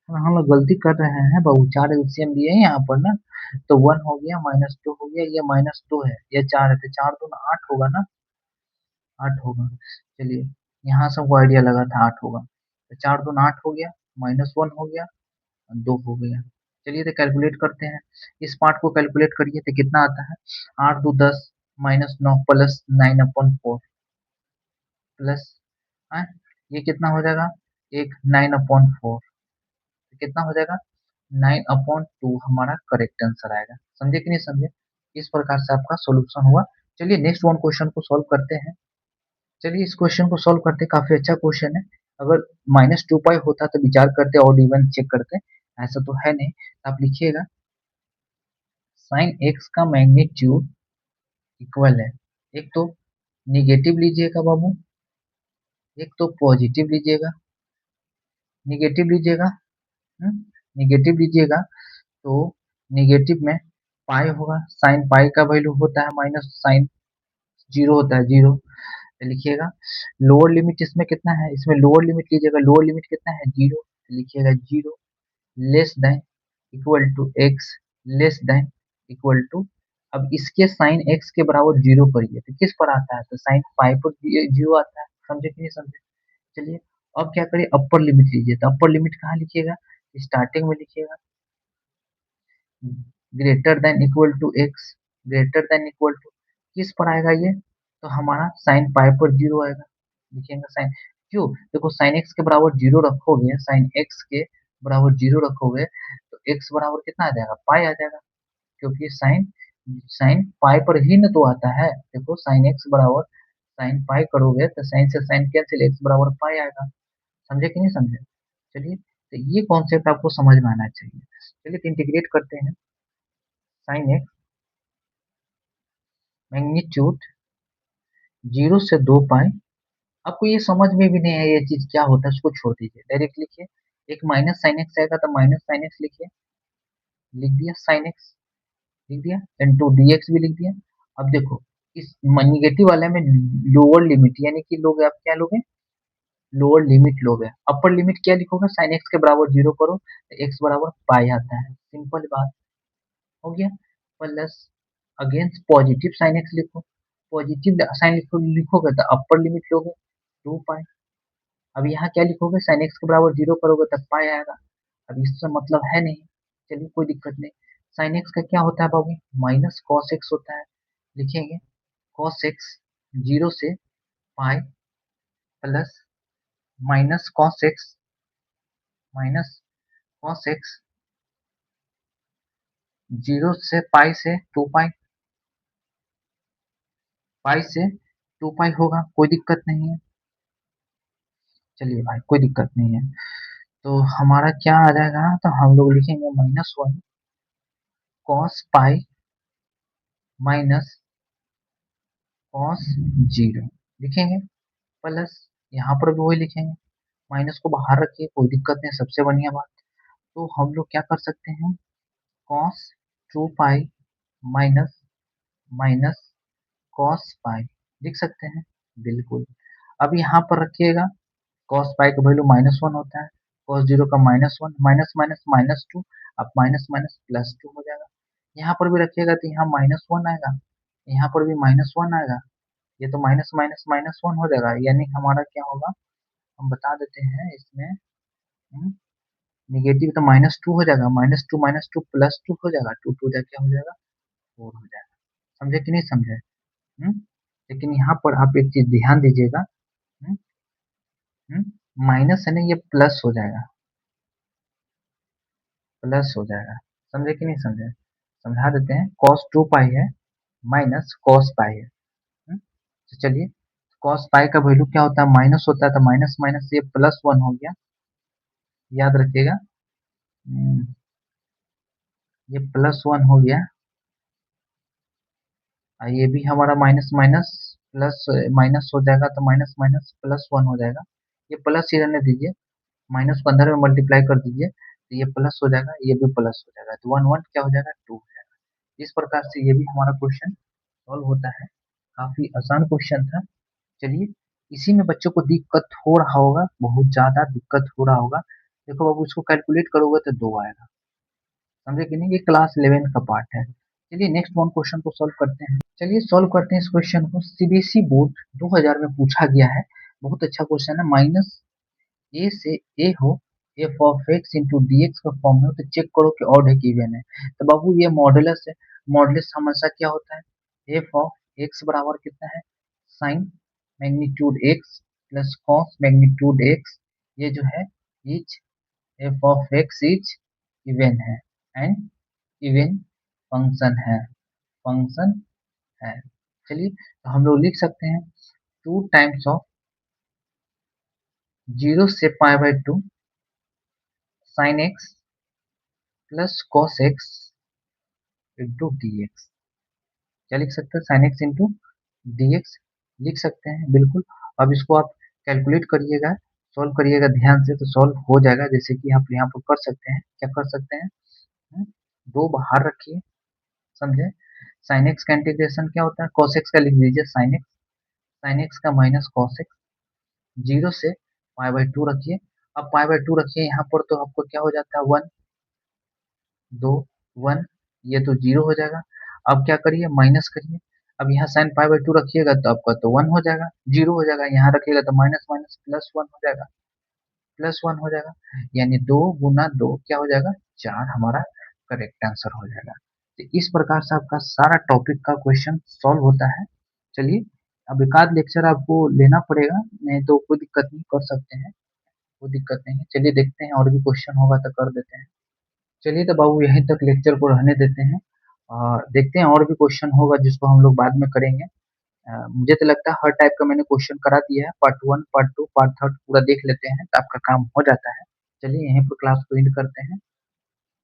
Speaker 1: हम लोग गलती कर रहे हैं बाबू, 4 एलसीएम लिए हैं यहाँ पर ना, तो 1 हो गया, -2 हो गया, ये -2 है, ये 4 है, तो 4 दूना 8 होगा ना, 8 होगा, चलिए यहाँ सबको आइडिया लगा था 8 होगा, तो 4 दूना 8 हो गया, -1 हो गया, 2 हो गया। चलिए तो कैलकुलेट करते हैं, इस पार्ट को कैलकुलेट करिए तो कितना आता है, 8 दो 10, -9 प्लस 9/4 प्लस, हाँ, ये कितना हो जाएगा, एक 9/4, कितना हो जाएगा, 9/2 हमारा करेक्ट आंसर आएगा। समझे कि नहीं समझे, इस प्रकार से आपका सोल्यूशन हुआ। चलिए नेक्स्ट वन क्वेश्चन को सॉल्व करते हैं, चलिए इस क्वेश्चन को सॉल्व करते, काफी अच्छा क्वेश्चन है, अगर -2π होता तो विचार करते और इवन चेक करते, ऐसा तो है नहीं, तो आप लिखिएगा साइन एक्स का मैग्नीट्यूड इक्वल है, एक तो निगेटिव लीजिएगा बाबू, एक तो पॉजिटिव लीजिएगा, निगेटिव लीजिएगा, निगेटिव लीजिएगा तो निगेटिव में पाई होगा, साइन पाई का वैल्यू होता है माइनस साइन जीरो होता है, जीरो, तो लिखिएगा लोअर लिमिट इसमें कितना है, इसमें लोअर लिमिट लीजिएगा, लोअर लिमिट कितना है, जीरो, तो लिखिएगा zero less than equal to x, less than equal to, अब इसके साइन एक्स के बराबर जीरो करिए तो किस पर आता है, तो साइन पाई पर जीरो आता है। समझे कि नहीं समझे, चलिए अब क्या करिए, अपर लिमिट लीजिए, तो अपर लिमिट कहाँ लिखिएगा, स्टार्टिंग में लिखिएगा, greater than equal to x, greater than equal to, किस पर आएगा ये, तो हमारा साइन पाई पर जीरो आएगा, लिखेंगे साइन, क्यों, देखो साइन एक्स के बराबर जीरो रखोगे, साइन एक्स के बराबर जीरो रखोगे तो एक्स बराबर कितना आ जाएगा, पाई आ जाएगा, क्योंकि साइन साइन पाई पर ही न तो आता है, देखो साइन एक्स बराबर साइन पाई करोगे तो साइन से साइन कैंसिल, एक्स बराबर पाई आएगा। समझे कि नहीं समझे, चलिए तो ये कॉन्सेप्ट आपको समझ में आना चाहिए। चलिए तो इंटीग्रेट करते हैं, साइन एक्स मैग्नीट्यूड 0 से 2 पाई, आपको ये समझ में भी नहीं है ये चीज क्या होता है, उसको छोड़ दीजिए, डायरेक्ट लिखिए एक माइनस साइन एक्स आएगा तो माइनस साइन एक्स लिखिए, लिख दिया साइन एक्स, लिख दिया, इंटू डी एक्स भी लिख दिया। अब देखो इस निगेटिव वाले में लोअर लिमिट यानी कि लोग आप क्या लोगे, लोअर लिमिट लोगे, अपर लिमिट क्या लिखोगे, साइन एक्स के बराबर जीरो करो तो एक्स बराबर पाई आता है, सिंपल बात हो गया। Plus against positive sine x लिखो, पॉजिटिव साइन लिखोगे तो अपर लिमिट लोगे 2 पाई। अब यहाँ क्या लिखोगे, साइन एक्स के बराबर जीरो करोगे तब पाई आएगा। अब इससे मतलब है नहीं, चलिए कोई दिक्कत नहीं। साइन एक्स का क्या होता है बाबू, माइनस कॉस एक्स होता है, लिखेंगे कॉस एक्स जीरो से pi plus minus cos x, minus cos x zero से पाई से 2 पाई, पाई से 2 पाई होगा, कोई दिक्कत नहीं है। चलिए भाई कोई दिक्कत नहीं है, तो हमारा क्या आ जाएगा, तो हम लोग लिखेंगे -1 cos pi minus cos zero, लिखेंगे प्लस यहाँ पर भी वही लिखेंगे, माइनस को बाहर रखिए कोई दिक्कत नहीं, सबसे बढ़िया बात। तो हम लोग क्या कर सकते हैं, cos 2 pi minus minus cos pi लिख सकते हैं, बिल्कुल। अब यहाँ पर रखिएगा कॉस पाई का वैल्यू -1 होता है, कॉस जीरो का -1, माइनस माइनस -2, अब माइनस माइनस +2 हो जाएगा। यहाँ पर भी रखिएगा तो यहाँ -1 आएगा, यहाँ पर भी -1 आएगा, ये तो माइनस माइनस -1 हो जाएगा, यानी हमारा क्या होगा, हम बता देते हैं इसमें, निगेटिव तो -2 हो जाएगा, -2 +2 हो जाएगा, 2 2 क्या हो जाएगा, 4 हो जाएगा। समझे कि नहीं समझे? लेकिन यहाँ पर आप एक चीज ध्यान दीजिएगा, माइनस है ना, ये प्लस हो जाएगा, प्लस हो जाएगा, समझे कि नहीं समझे? समझा देते हैं, cos 2 पाई है माइनस cos पाई है। तो चलिए cos पाई का वैल्यू क्या होता है, माइनस होता है, तो माइनस माइनस ये +1 हो गया, याद रखिएगा। हम्म, ये +1 हो गया, ये भी हमारा माइनस माइनस प्लस माइनस हो जाएगा, तो माइनस माइनस +1 हो जाएगा, ये प्लस ही रहने दीजिए, माइनस को अंदर में मल्टीप्लाई कर दीजिए तो ये प्लस हो जाएगा, ये भी प्लस हो जाएगा, तो 1 1 क्या हो जाएगा, 2 हो जाएगा। इस प्रकार से ये भी हमारा क्वेश्चन सॉल्व होता है, काफी आसान क्वेश्चन था। चलिए इसी में बच्चों को दिक्कत हो रहा होगा, बहुत ज्यादा दिक्कत हो रहा होगा, देखो अब उसको कैलकुलेट करोगे तो 2 आएगा, समझे कि नहीं, ये क्लास 11 का पार्ट है। चलिए नेक्स्ट वन क्वेश्चन को सॉल्व करते हैं, चलिए सॉल्व करते हैं इस क्वेश्चन को, सीबीएसई बोर्ड 2000 में पूछा गया है, बहुत अच्छा क्वेश्चन है। माइनस ए से ए हो, f of x into D x का फॉर्म में हो तो चेक करो कि ऑड है कि इवन है। तो बाबू ये मॉडुलस है, मॉडुलस हमेशा क्या होता है, एफ ऑफ एक्स बराबर कितना है, sine magnitude x plus cos magnitude x, ये जो है is f of x is even है, एंड इवन फंक्शन है, फंक्शन है। चलिए तो हम लोग लिख सकते हैं 2 टाइम्स ऑफ 0 से π/2 sine X plus cos X into D X, क्या लिख सकते हैं, sine X into D X लिख सकते हैं, बिल्कुल। अब इसको आप कैलकुलेट करिएगा, सॉल्व करिएगा ध्यान से तो सॉल्व हो जाएगा, जैसे कि आप यहाँ पर कर सकते हैं, क्या कर सकते हैं, हम्म, 2 बाहर रखिए, समझे। साइन एक्स का इंटीग्रेशन क्या होता है, कॉस एक्स का लिख दीजिए साइन एक्स का माइनस कॉस एक्स, 0 से π/2 रखिए, अब π/2 रखिए यहाँ पर तो आपको क्या हो जाता है, 1 2 1, ये तो 0 हो जाएगा। अब क्या करिए, माइनस करिए, अब यहाँ साइन π/2 रखिएगा तो आपका तो 1 हो जाएगा, 0 हो जाएगा, यहाँ रखिएगा तो माइनस माइनस +1 हो जाएगा, +1 हो जाएगा, यानी 2 गुना 2 क्या हो जाएगा, 4 हमारा करेक्ट आंसर हो जाएगा। तो इस प्रकार से आपका सारा टॉपिक का क्वेश्चन सॉल्व होता है। चलिए अब एक आध लेक्चर आपको लेना पड़ेगा, नहीं तो कोई दिक्कत नहीं, कर सकते हैं, कोई दिक्कत नहीं है। चलिए देखते हैं और भी क्वेश्चन होगा तो कर देते हैं। चलिए तो बाबू यहीं तक लेक्चर को रहने देते हैं, और देखते हैं और भी क्वेश्चन होगा जिसको हम लोग बाद में करेंगे। मुझे तो लगता है हर टाइप का मैंने क्वेश्चन करा दिया है, पार्ट 1 पार्ट 2 पार्ट 3 पूरा देख लेते हैं तो आपका काम हो जाता है। चलिए यहीं पर क्लास को एंड करते हैं।